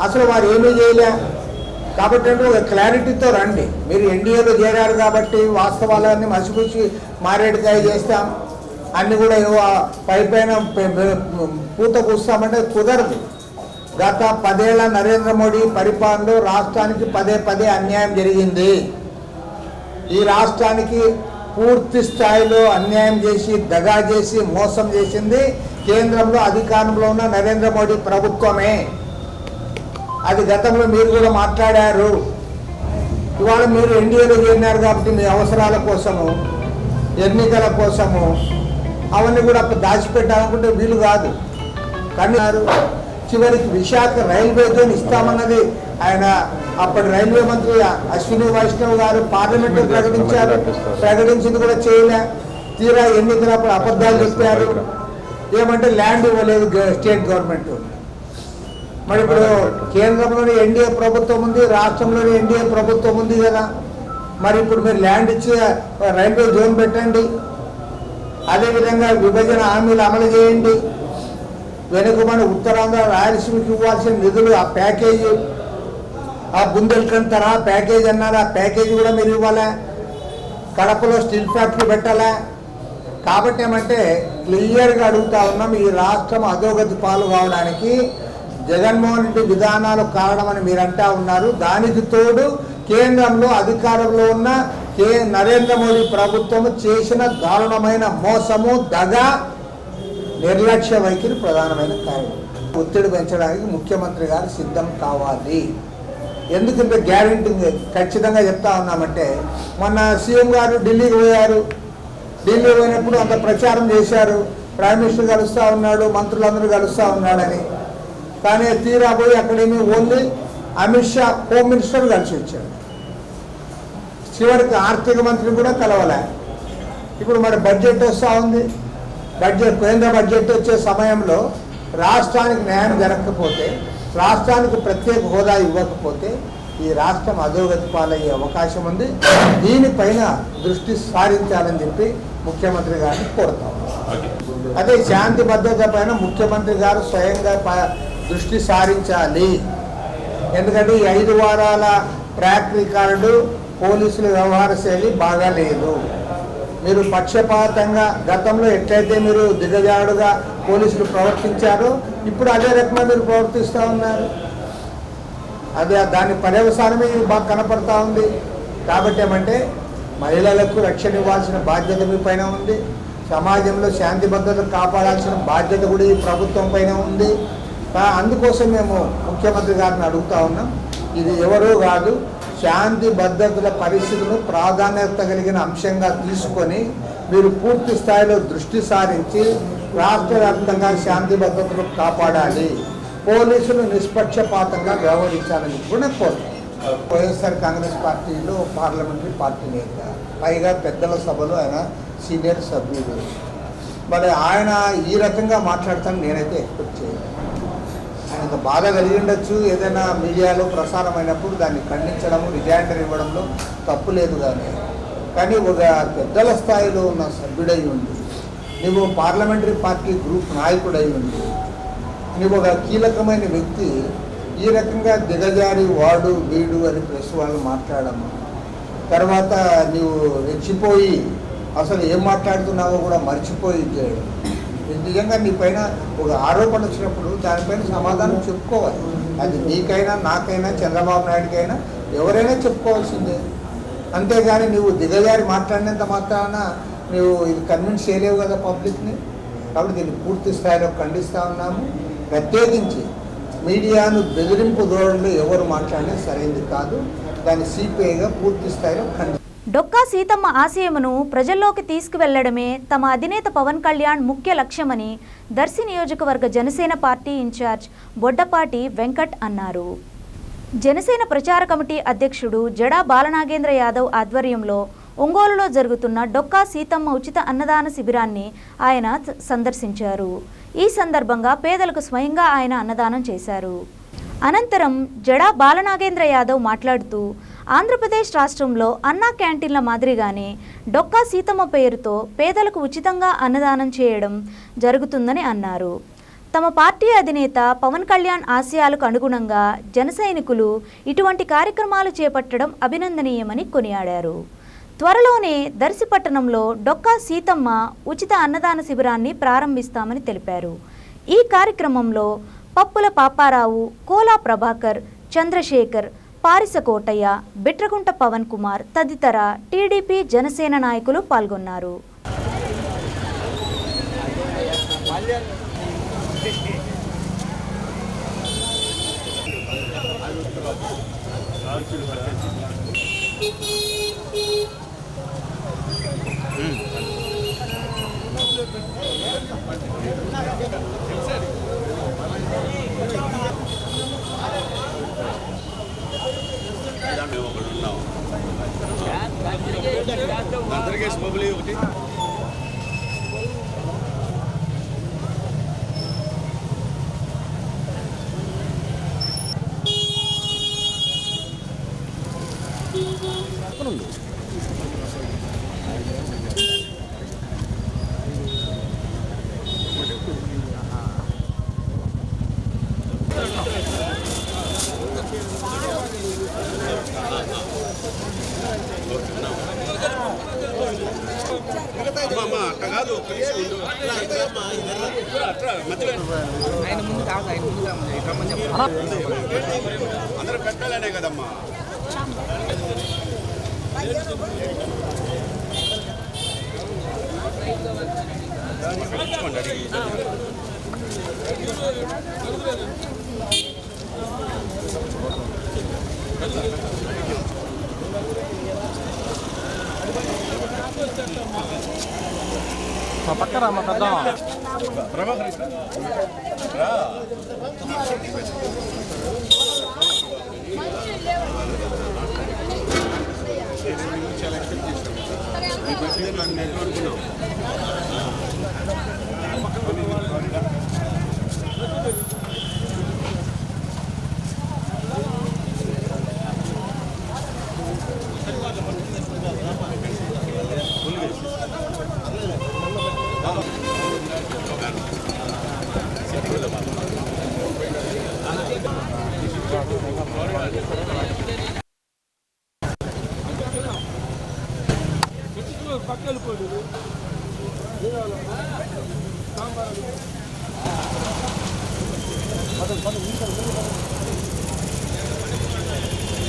అసలు వారు ఏమీ చేయలే. కాబట్టి అంటే ఒక క్లారిటీతో రండి. మీరు ఎన్డీఏలో చేరారు కాబట్టి వాస్తవాలన్నీ మసిపూసి మారేడుకాయ చేస్తాం, అన్నీ కూడా పైపైన పూత కూస్తామంటే కుదరదు. గత 10 ఏళ్ల నరేంద్ర మోడీ పరిపాలనలో రాష్ట్రానికి పదే అన్యాయం జరిగింది. ఈ రాష్ట్రానికి పూర్తి స్థాయిలో అన్యాయం చేసి, దగా చేసి, మోసం చేసింది కేంద్రంలో అధికారంలో ఉన్న నరేంద్ర మోడీ ప్రభుత్వమే. అది గతంలో మీరు కూడా మాట్లాడారు. ఇవాళ మీరు ఎన్డీఏలో చేరినారు కాబట్టి మీ అవసరాల కోసము, ఎన్నికల కోసము అవన్నీ కూడా దాచిపెట్టాలనుకుంటే వీలు కాదు. కానీ చివరికి విశాఖ రైల్వే జోన్ ఇస్తామన్నది ఆయన అప్పటి రైల్వే మంత్రి అశ్విని వైష్ణవ్ గారు పార్లమెంట్లో ప్రకటించారు. ప్రకటించింది కూడా చేయలే. తీరా ఎన్నికలప్పుడు అబద్ధాలు చెప్పారు. ఏమంటే ల్యాండ్ ఇవ్వలేదు స్టేట్ గవర్నమెంట్. మరి ఇప్పుడు కేంద్రంలోని ఎన్డీఏ ప్రభుత్వం ఉంది, రాష్ట్రంలోని ఎన్డీఏ ప్రభుత్వం ఉంది కదా. మరి ఇప్పుడు మీరు ల్యాండ్ ఇచ్చి రైల్వే జోన్ పెట్టండి. అదేవిధంగా విభజన హామీలు అమలు చేయండి. వెనుకబడి ఉత్తరాంధ్ర రాయలసీమకి ఇవ్వాల్సిన నిధులు, ఆ ప్యాకేజీ, ఆ బుందేల్ఖండ్ తరహా ప్యాకేజ్ అన్నారు, ఆ ప్యాకేజీ కూడా మీరు ఇవ్వాలా. కడపలో స్టీల్ ఫ్యాక్టరీ పెట్టాలా. కాబట్టి ఏమంటే క్లియర్గా అడుగుతా ఉన్నాం, ఈ రాష్ట్రం అధోగతి పాలు కావడానికి జగన్మోహన్ రెడ్డి విధానాలు కారణమని మీరు అంటా ఉన్నారు. దానికి తోడు కేంద్రంలో అధికారంలో ఉన్న నరేంద్ర మోడీ ప్రభుత్వం చేసిన దారుణమైన మోసము, దగ, నిర్లక్ష్య వైఖరి ప్రధానమైన కారణం. ఒత్తిడి పెంచడానికి ముఖ్యమంత్రి గారు సిద్ధం కావాలి. ఎందుకంటే గ్యారెంటీ ఖచ్చితంగా చెప్తా ఉన్నామంటే, మొన్న సీఎం గారు ఢిల్లీకి పోయారు. ఢిల్లీ పోయినప్పుడు అంత ప్రచారం చేశారు, ప్రైమ్ మినిస్టర్ కలుస్తూ ఉన్నాడు, మంత్రులందరూ కలుస్తూ ఉన్నాడని. కానీ తీరా పోయి అక్కడేమీ only Amit Shah home minister కలిసి వచ్చాడు. చివరికి ఆర్థిక మంత్రిని కూడా కలవలే. ఇప్పుడు మరి బడ్జెట్ వస్తూ ఉంది. కేంద్ర బడ్జెట్ వచ్చే సమయంలో రాష్ట్రానికి న్యాయం జరగకపోతే, రాష్ట్రానికి ప్రత్యేక హోదా ఇవ్వకపోతే ఈ రాష్ట్రం అధోగతి పాలయ్యే అవకాశం ఉంది. దీనిపైన దృష్టి సారించాలని చెప్పి ముఖ్యమంత్రి గారిని కోరుతాం. అదే శాంతి భద్రత పైన ముఖ్యమంత్రి గారు స్వయంగా దృష్టి సారించాలి. ఎందుకంటే ఈ 5 వారాల ట్రాక్ రికార్డు పోలీసుల వ్యవహార శైలి బాగా లేదు. మీరు పక్షపాతంగా గతంలో ఎట్లయితే మీరు దిగజాడుగా పోలీసులు ప్రవర్తించారో ఇప్పుడు అదే రకంగా మీరు ప్రవర్తిస్తూ ఉన్నారు. అదే దాని పర్యవసానమే బాగా కనపడతా ఉంది. కాబట్టి ఏమంటే మహిళలకు రక్షణ ఇవ్వాల్సిన బాధ్యత మీ పైన ఉంది, సమాజంలో శాంతి భద్రతలు కాపాడాల్సిన బాధ్యత కూడా ఈ ప్రభుత్వం పైన ఉంది. అందుకోసం మేము ముఖ్యమంత్రి గారిని అడుగుతా ఉన్నాం, ఇది ఎవరూ కాదు, శాంతి భద్రతల పరిస్థితులను ప్రాధాన్యత కలిగిన అంశంగా తీసుకొని మీరు పూర్తి స్థాయిలో దృష్టి సారించి రాష్ట్ర వ్యాప్తంగా శాంతి భద్రతలు కాపాడాలి, పోలీసులు నిష్పక్షపాతంగా వ్యవహరించాలని కూడా కోరుతాం. వైఎస్ఆర్ కాంగ్రెస్ పార్టీలో పార్లమెంటరీ పార్టీ నేత, పైగా పెద్దల సభలో ఆయన సీనియర్ సభ్యుడు. మరి ఆయన ఈ రకంగా మాట్లాడతాను నేనైతే ఎక్స్పెక్ట్ చేయను. ఆయనకు బాధ కలిగి ఉండొచ్చు, ఏదైనా మీడియాలో ప్రసారమైనప్పుడు దాన్ని ఖండించడము, రిజైండర్ ఇవ్వడంలో తప్పు లేదు. కానీ ఒక పెద్దల స్థాయిలో ఉన్న సభ్యుడై ఉండి, నువ్వు పార్లమెంటరీ పార్టీ గ్రూప్ నాయకుడై ఉండి, నువ్వు ఒక కీలకమైన వ్యక్తి ఈ రకంగా దిగజారి వాడు వీడు అని ప్రెస్ వాళ్ళు మాట్లాడము, తర్వాత నువ్వు రెచ్చిపోయి అసలు ఏం మాట్లాడుతున్నావో కూడా మర్చిపోయి చేయడం, నిజంగా నీ పైన ఒక ఆరోపణ వచ్చినప్పుడు దానిపైన సమాధానం చెప్పుకోవాలి. అది నీకైనా నాకైనా చంద్రబాబు నాయుడికైనా ఎవరైనా చెప్పుకోవాల్సిందే. అంతేగాని నువ్వు దిగజారి మాట్లాడినంత మాత్రాన నువ్వు ఇది కన్విన్స్ చేయలేవు కదా పబ్లిక్ని. కాబట్టి దీన్ని పూర్తి స్థాయిలో ఖండిస్తూ ఉన్నాము. ప్రత్యేకించి మీడియాను బెదిరింపు ధోరణిలో ఎవరు మాట్లాడినా సరైనది కాదు. దాన్ని సిపిఐగా పూర్తి స్థాయిలో డొక్కా సీతమ్మ ఆశయమును ప్రజల్లోకి తీసుకువెళ్లడమే తమ అధినేత పవన్ కళ్యాణ్ ముఖ్య లక్ష్యమని దర్శి నియోజకవర్గ జనసేన పార్టీ ఇన్ఛార్జ్ బొడ్డపాటి వెంకట్ అన్నారు. జనసేన ప్రచార కమిటీ అధ్యక్షుడు జడా బాలనాగేంద్ర యాదవ్ ఆధ్వర్యంలో ఒంగోలులో జరుగుతున్న డొక్కా సీతమ్మ ఉచిత అన్నదాన శిబిరాన్ని ఆయన సందర్శించారు. ఈ సందర్భంగా పేదలకు స్వయంగా ఆయన అన్నదానం చేశారు. అనంతరం జడా బాలనాగేంద్ర యాదవ్ మాట్లాడుతూ ఆంధ్రప్రదేశ్ రాష్ట్రంలో అన్నా క్యాంటీన్ల మాదిరిగానే డొక్కా సీతమ్మ పేరుతో పేదలకు ఉచితంగా అన్నదానం చేయడం జరుగుతుందని అన్నారు. తమ పార్టీ అధినేత పవన్ కళ్యాణ్ ఆశయాలకు అనుగుణంగా జన సైనికులు ఇటువంటి కార్యక్రమాలు చేపట్టడం అభినందనీయమని కొనియాడారు. త్వరలోనే దర్శి పట్టణంలో డొక్కా సీతమ్మ ఉచిత అన్నదాన శిబిరాన్ని ప్రారంభిస్తామని తెలిపారు. ఈ కార్యక్రమంలో పప్పుల పాపారావు, కోలా ప్రభాకర్, చంద్రశేఖర్, పారిస కోటయ్య, బిట్రగుంట పవన్ కుమార్ తదితర టీడీపీ జనసేన నాయకులు పాల్గొన్నారు. అందరూ పెట్టాలనే కదమ్మా. పక్కన మా పెద్ద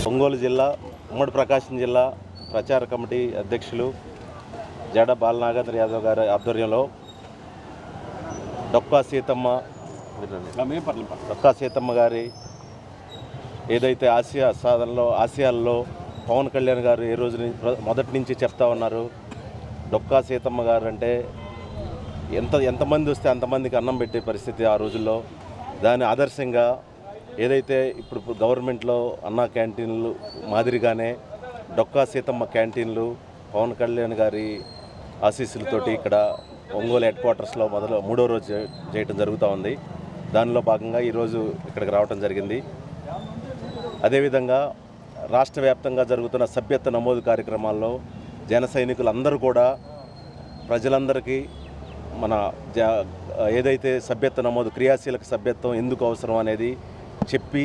ఒంగోలు జిల్లా, ఉమ్మడి ప్రకాశం జిల్లా, ప్రచార కమిటీ అధ్యక్షులు జడ బాలనాగేంద్ర యాదవ్ గారి ఆధ్వర్యంలో డొక్కా సీతమ్మ గారి ఏదైతే ఆసియాల్లో పవన్ కళ్యాణ్ గారు ఏ రోజు మొదటి నుంచి చెప్తా ఉన్నారు, డొక్కా సీతమ్మ గారు అంటే ఎంతమంది వస్తే అంతమందికి అన్నం పెట్టే పరిస్థితి ఆ రోజుల్లో. దాని ఆదర్శంగా ఏదైతే ఇప్పుడు గవర్నమెంట్లో అన్నా క్యాంటీన్లు మాదిరిగానే డొక్కా సీతమ్మ క్యాంటీన్లు పవన్ కళ్యాణ్ గారి ఆశీస్సులతోటి ఇక్కడ ఒంగోలు హెడ్ క్వార్టర్స్లో మూడో రోజు చేయటం జరుగుతూ ఉంది. దానిలో భాగంగా ఈరోజు ఇక్కడికి రావటం జరిగింది. అదేవిధంగా రాష్ట్ర వ్యాప్తంగా జరుగుతున్న సభ్యత్వ నమోదు కార్యక్రమాల్లో జన సైనికులందరూ కూడా ప్రజలందరికీ మన ఏదైతే సభ్యత్వ నమోదు క్రియాశీలక సభ్యత్వం ఎందుకు అవసరం అనేది చెప్పి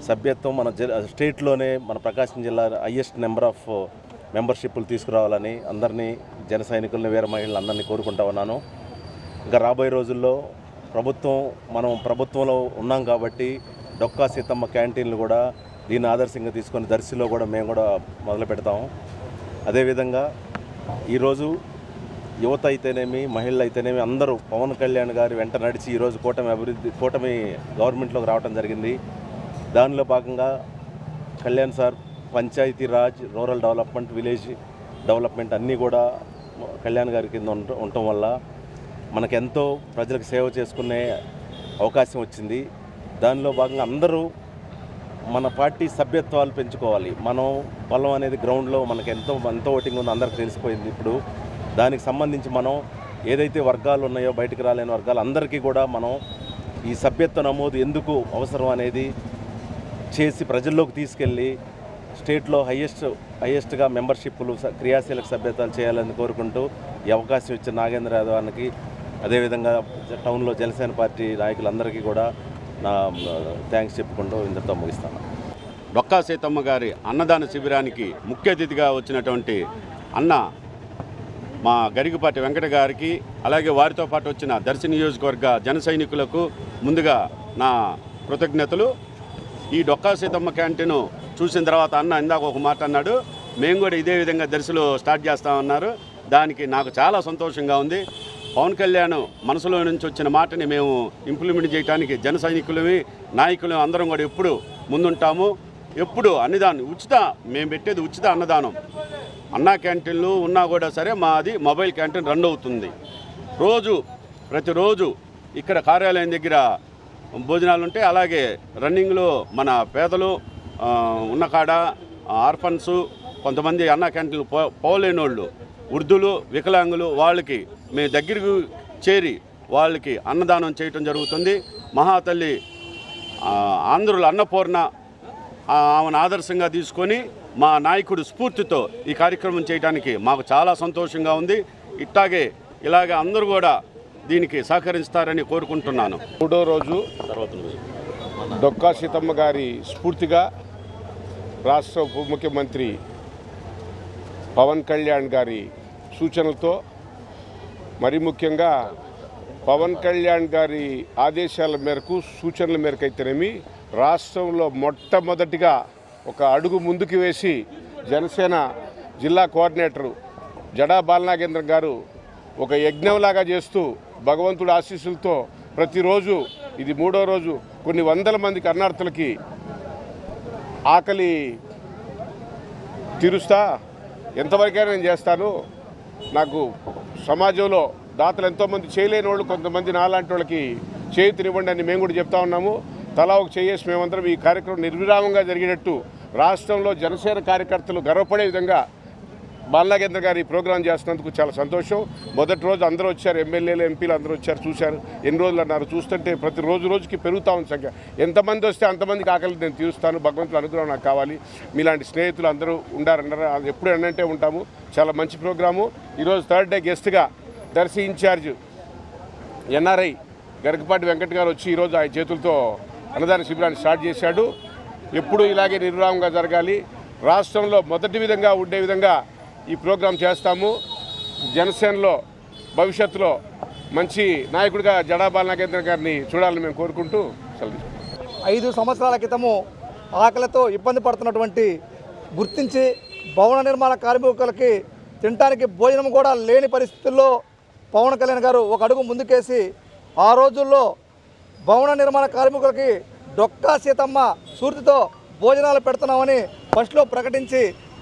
సభ్యత్వం మన స్టేట్లోనే మన ప్రకాశం జిల్లా హైయెస్ట్ నెంబర్ ఆఫ్ మెంబర్షిప్లు తీసుకురావాలని అందరినీ జన సైనికులని వీర మహిళలందరినీ కోరుకుంటా ఉన్నాను. ఇంకా రాబోయే రోజుల్లో మనం ప్రభుత్వంలో ఉన్నాం కాబట్టి డొక్కా సీతమ్మ క్యాంటీన్లు కూడా దీన్ని ఆదర్శంగా తీసుకొని దర్శిలో కూడా మేము కూడా మొదలు పెడతాము. అదేవిధంగా ఈరోజు యువత అయితేనేమి మహిళలు అయితేనేమి అందరూ పవన్ కళ్యాణ్ గారి వెంట నడిచి ఈరోజు కూటమి గవర్నమెంట్లోకి రావడం జరిగింది. దానిలో భాగంగా Kalyan sir Panchayati Raj, rural development, village development అన్నీ కూడా కళ్యాణ్ గారి కింద ఉండటం వల్ల మనకెంతో ప్రజలకు సేవ చేసుకునే అవకాశం వచ్చింది. దానిలో భాగంగా అందరూ మన పార్టీ సభ్యత్వాలు పెంచుకోవాలి. మనం బలం అనేది గ్రౌండ్లో మనకు ఎంతో ఓటింగ్ ఉందో అందరికీ తెలిసిపోయింది. ఇప్పుడు దానికి సంబంధించి మనం ఏదైతే వర్గాలు ఉన్నాయో బయటకు రాలేని వర్గాలు అందరికీ కూడా మనం ఈ సభ్యత్వ నమోదు ఎందుకు అవసరం అనేది చేసి ప్రజల్లోకి తీసుకెళ్ళి స్టేట్లో హైయెస్ట్గా మెంబర్షిప్లు క్రియాశీలక సభ్యత్వాలు చేయాలని కోరుకుంటూ ఈ అవకాశం ఇచ్చిన నాగేంద్ర యాదవానికి, అదేవిధంగా టౌన్లో జనసేన పార్టీ నాయకులందరికీ కూడా నా థ్యాంక్స్ చెప్పుకుంటూ ఇంతతో ముగిస్తాను. డొక్కా సీతమ్మ గారి అన్నదాన శిబిరానికి ముఖ్య అతిథిగా వచ్చినటువంటి అన్న మా గరికపాటి వెంకట గారికి, అలాగే వారితో పాటు వచ్చిన దర్శి నియోజకవర్గ జన సైనికులకు ముందుగా నా కృతజ్ఞతలు. ఈ డొక్కా సీతమ్మ క్యాంటీను చూసిన తర్వాత అన్న ఇందాక ఒక మాట అన్నాడు, మేము కూడా ఇదే విధంగా దర్శిలో స్టార్ట్ చేస్తామన్నారు. దానికి నాకు చాలా సంతోషంగా ఉంది. పవన్ కళ్యాణ్ మనసులో నుంచి వచ్చిన మాటని మేము ఇంప్లిమెంట్ చేయడానికి జన సైనికులమి నాయకులు అందరం కూడా ఎప్పుడు ముందుంటాము. ఎప్పుడు అన్నదానం మేము పెట్టేది ఉచిత అన్నదానం. అన్నా క్యాంటీన్లు ఉన్నా కూడా సరే మాది మొబైల్ క్యాంటీన్ రన్ అవుతుంది. ప్రతిరోజు ఇక్కడ కార్యాలయం దగ్గర భోజనాలు ఉంటాయి. అలాగే రన్నింగ్లో మన పేదలు ఉన్న కాడ ఆర్ఫన్స్ కొంతమంది అన్నా క్యాంటీన్లు పోలేని వాళ్ళు, వృద్ధులు, వికలాంగులు వాళ్ళకి మేము దగ్గరకు చేరి వాళ్ళకి అన్నదానం చేయటం జరుగుతుంది. మహాతల్లి ఆంధ్రుల అన్నపూర్ణ ఆమెను ఆదర్శంగా తీసుకొని మా నాయకుడు స్ఫూర్తితో ఈ కార్యక్రమం చేయడానికి మాకు చాలా సంతోషంగా ఉంది. ఇలాగే అందరూ కూడా దీనికి సహకరిస్తారని కోరుకుంటున్నాను. మూడో రోజు డొక్కా సీతమ్మ గారి స్ఫూర్తిగా రాష్ట్ర ఉప ముఖ్యమంత్రి పవన్ కళ్యాణ్ గారి సూచనలతో, మరి ముఖ్యంగా పవన్ కళ్యాణ్ గారి ఆదేశాల మేరకు సూచనల మేరకు అయితేనేమి రాష్ట్రంలో మొట్టమొదటిగా ఒక అడుగు ముందుకు వేసి జనసేన జిల్లా కోఆర్డినేటరు జడా బాలనాగేంద్ర గారు ఒక యజ్ఞంలాగా చేస్తూ భగవంతుడి ఆశీస్సులతో ప్రతిరోజు ఇది మూడో రోజు కొన్ని వందల మందికి అన్నార్థులకి ఆకలి తీరుస్తా. ఎంతవరకైనా నేను చేస్తాను. నాకు సమాజంలో దాతలు ఎంతోమంది చేయలేని వాళ్ళు కొంతమంది నాలాంటి వాళ్ళకి చేయూతనివ్వండి అని మేము కూడా చెప్తా ఉన్నాము. తలా ఒక చేసి మేమందరం ఈ కార్యక్రమం నిర్విరామంగా జరిగేటట్టు రాష్ట్రంలో జనసేన కార్యకర్తలు గర్వపడే విధంగా బాలనాగేంద్ర గారు ఈ ప్రోగ్రాం చేస్తున్నందుకు చాలా సంతోషం. మొదటి రోజు అందరూ వచ్చారు, ఎమ్మెల్యేలు ఎంపీలు అందరూ వచ్చారు, చూశారు. ఎన్ని రోజులు అన్నారు. చూస్తుంటే ప్రతి రోజుకి పెరుగుతూ ఉంది సంఖ్య. ఎంతమంది వస్తే అంతమందికి ఆకలి నేను తీరుస్తాను. భగవంతుల అనుగ్రహం నాకు కావాలి. మీలాంటి స్నేహితులు అందరూ ఉండారన్నారు. ఎప్పుడు ఏంటంటే ఉంటాము. చాలా మంచి ప్రోగ్రాము. ఈరోజు థర్డ్ డే గెస్ట్గా దర్శి ఇన్ఛార్జ్ ఎన్ఆర్ఐ గరికపాటి వెంకట్ గారు వచ్చి ఈరోజు ఆయన చేతులతో అన్నదాన శిబిరాన్ని స్టార్ట్ చేశాడు. ఎప్పుడు ఇలాగే నిర్విరామంగా జరగాలి. రాష్ట్రంలో మొదటి విధంగా ఉండే విధంగా ఈ ప్రోగ్రాం చేస్తాము. జనసేనలో భవిష్యత్తులో మంచి నాయకుడిగా జడా బాలనాగేంద్ర గారిని చూడాలని మేము కోరుకుంటూ సెలవు. 5 సంవత్సరాల క్రితము ఆకలితో ఇబ్బంది పడుతున్నటువంటి గుర్తించి భవన నిర్మాణ కార్మికులకి తినడానికి భోజనం కూడా లేని పరిస్థితుల్లో పవన్ కళ్యాణ్ గారు ఒక అడుగు ముందుకేసి ఆ రోజుల్లో భవన నిర్మాణ కార్మికులకి డొక్కా సీతమ్మ స్ఫూర్తితో భోజనాలు పెడుతున్నామని ఫస్ట్లో ప్రకటించి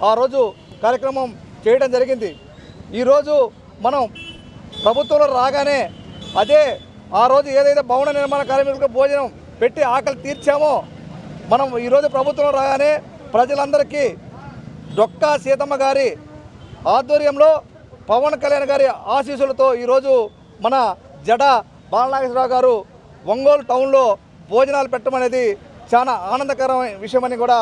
ఆ రోజు కార్యక్రమం చేయడం జరిగింది. ఈరోజు మనం ప్రభుత్వంలో రాగానే అదే ఆ రోజు ఏదైతే భవన నిర్మాణ కార్మికులకు భోజనం పెట్టి ఆకలి తీర్చామో మనం ఈరోజు ప్రభుత్వంలో రాగానే ప్రజలందరికీ డొక్కా సీతమ్మ గారి ఆధ్వర్యంలో పవన్ కళ్యాణ్ గారి ఆశీస్సులతో ఈరోజు మన జడ బాలనాగేశ్వరరావు గారు ఒంగోలు టౌన్లో భోజనాలు పెట్టమనేది చాలా ఆనందకరమైన విషయమని కూడా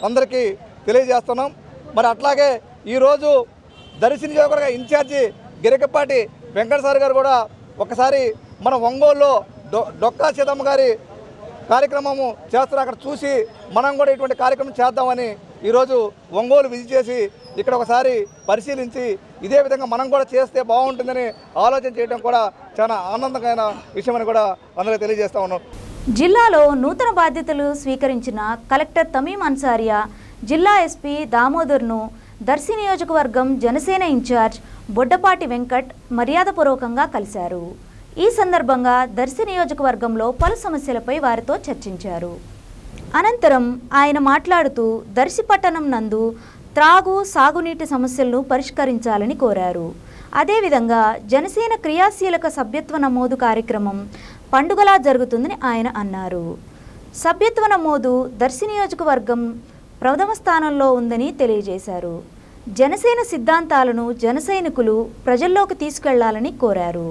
అందరికీ తెలియజేస్తున్నాం. మరి అట్లాగే ఈరోజు దర్శి నియోజకవర్గ ఇన్ఛార్జి గిరికపాటి వెంకట సార్ గారు కూడా ఒకసారి మన ఒంగోలులో డొక్కా సీతమ్మ గారి కార్యక్రమము చేస్తారు, అక్కడ చూసి మనం కూడా ఇటువంటి కార్యక్రమం చేద్దామని ఈరోజు ఒంగోలు విజిట్ చేసి ఇక్కడ ఒకసారి పరిశీలించి ఇదే విధంగా మనం కూడా చేస్తే బాగుంటుందని ఆలోచన చేయడం కూడా చాలా ఆనందకరమైన విషయమని కూడా అందరికీ తెలియజేస్తా ఉన్నాం. జిల్లాలో నూతన బాధ్యతలు స్వీకరించిన కలెక్టర్ తమీం అన్సారియా జిల్లా ఎస్పీ దామోదర్ను దర్శి నియోజకవర్గం జనసేన ఇన్ఛార్జ్ బొడ్డపాటి వెంకట్ మర్యాదపూర్వకంగా కలిశారు. ఈ సందర్భంగా దర్శి నియోజకవర్గంలో పలు సమస్యలపై వారితో చర్చించారు. అనంతరం ఆయన మాట్లాడుతూ దర్శి పట్టణం నందు త్రాగు సాగునీటి సమస్యలను పరిష్కరించాలని కోరారు. అదేవిధంగా జనసేన క్రియాశీలక సభ్యత్వ నమోదు కార్యక్రమం పండుగలా జరుగుతుందని ఆయన అన్నారు. సభ్యత్వ నమోదు దర్శి నియోజకవర్గం ప్రథమ స్థానంలో ఉందని తెలియజేశారు. జనసేన సిద్ధాంతాలను జన సైనికులు ప్రజల్లోకి తీసుకెళ్లాలని కోరారు.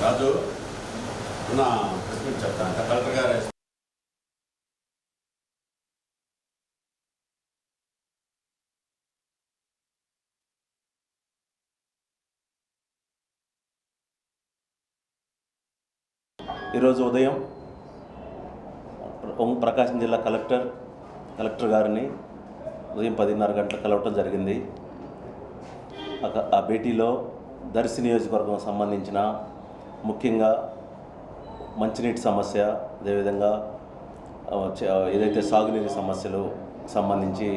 రాజు నా చెప్తాను కలెక్టర్ గారు ఈరోజు ఉదయం ప్రకాశం జిల్లా కలెక్టర్ గారిని ఉదయం 10:30 గంటలకు కలవటం జరిగింది. ఆ భేటీలో దర్శి నియోజకవర్గం సంబంధించిన ముఖ్యంగా మంచినీటి సమస్య, అదేవిధంగా ఏదైతే సాగునీటి సమస్యలు సంబంధించి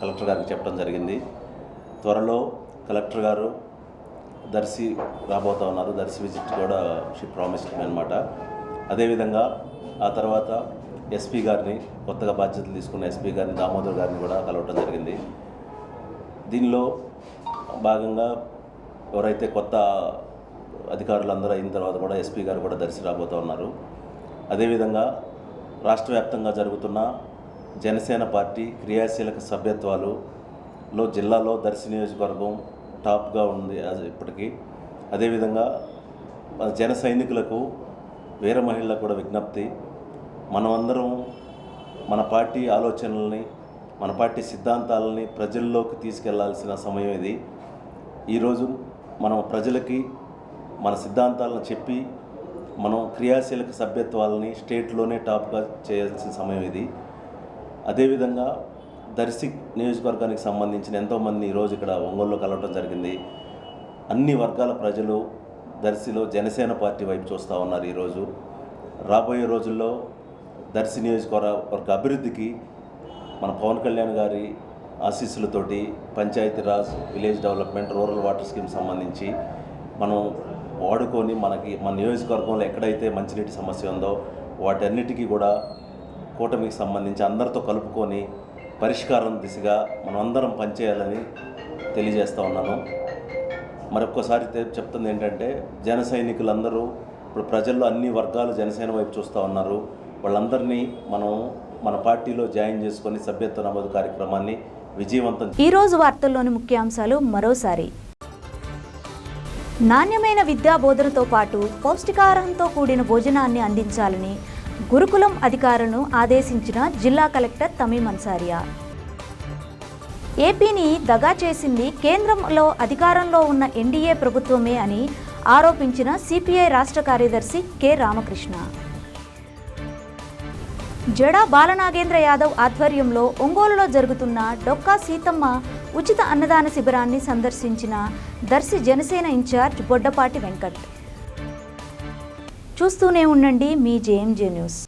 కలెక్టర్ గారికి చెప్పడం జరిగింది. త్వరలో కలెక్టర్ గారు దర్శి రాబోతూ ఉన్నారు. దర్శి విజిట్ కూడా షీ ప్రామిస్డ్ అనమాట. అదేవిధంగా ఆ తర్వాత ఎస్పీ గారిని, కొత్తగా బాధ్యతలు తీసుకున్న ఎస్పీ గారిని, దామోదర్ గారిని కూడా కలవటం జరిగింది. దీనిలో భాగంగా ఎవరైతే కొత్త అధికారులు అందరూ అయిన తర్వాత కూడా ఎస్పీ గారు కూడా దర్శి రాబోతూ ఉన్నారు. అదేవిధంగా రాష్ట్ర వ్యాప్తంగా జరుగుతున్న జనసేన పార్టీ క్రియాశీలక సభ్యత్వాలులో జిల్లాలో దర్శి నియోజకవర్గం టాప్గా ఉంది ఇప్పటికీ. అదేవిధంగా జన సైనికులకు, వీర మహిళలకు కూడా విజ్ఞప్తి, మనమందరం మన పార్టీ ఆలోచనల్ని, మన పార్టీ సిద్ధాంతాలని ప్రజల్లోకి తీసుకెళ్లాల్సిన సమయం ఇది. ఈరోజు మనం ప్రజలకి మన సిద్ధాంతాలను చెప్పి మనం క్రియాశీలక సభ్యత్వాలని స్టేట్లోనే టాప్గా చేయాల్సిన సమయం ఇది. అదేవిధంగా దర్శి నియోజకవర్గానికి సంబంధించిన ఎంతోమంది ఈరోజు ఇక్కడ ఒంగోలులో కలవటం జరిగింది. అన్ని వర్గాల ప్రజలు దర్శిలో జనసేన పార్టీ వైపు చూస్తూ ఉన్నారు. ఈరోజు రాబోయే రోజుల్లో దర్శి నియోజకవర్గ అభివృద్ధికి మన పవన్ కళ్యాణ్ గారి ఆశీస్సులతోటి Panchayati Raj, village development, rural water scheme సంబంధించి మనం వాడుకొని మన నియోజకవర్గంలో ఎక్కడైతే మంచినీటి సమస్య ఉందో వాటన్నిటికీ కూడా కూటమికి సంబంధించి అందరితో కలుపుకొని పరిష్కారం దిశగా మనం అందరం పనిచేయాలని తెలియజేస్తూ ఉన్నాను. మరొక్కసారి చెప్తుంది ఏంటంటే, జన సైనికులందరూ ఇప్పుడు ప్రజల్లో అన్ని వర్గాలు జనసేన వైపు చూస్తూ ఉన్నారు. వాళ్ళందరినీ మనం మన పార్టీలో జాయిన్ చేసుకొని సభ్యత్వ నమోదు కార్యక్రమాన్ని విజయవంతం. ఈరోజు వార్తల్లోని ముఖ్యాంశాలు మరోసారి. నాణ్యమైన విద్యా బోధనతో పాటు పౌష్టికాహారంతో కూడిన భోజనాన్ని అందించాలని గురుకులం అధికారులను ఆదేశించిన జిల్లా కలెక్టర్ తమీం అన్సారియా. ఏపీని దగా చేసింది కేంద్రంలో అధికారంలో ఉన్న ఎన్డీఏ ప్రభుత్వమే అని ఆరోపించిన సిపిఐ రాష్ట్ర కార్యదర్శి కె రామకృష్ణ. జడా బాలనాగేంద్ర యాదవ్ ఆధ్వర్యంలో ఒంగోలులో జరుగుతున్న డొక్కా సీతమ్మ ఉచిత అన్నదాన శిబిరాన్ని సందర్శించిన దర్శి జనసేన ఇన్ఛార్జ్ బొడ్డపాటి వెంకట్. చూస్తూనే ఉండండి మీ జేఎంజే న్యూస్.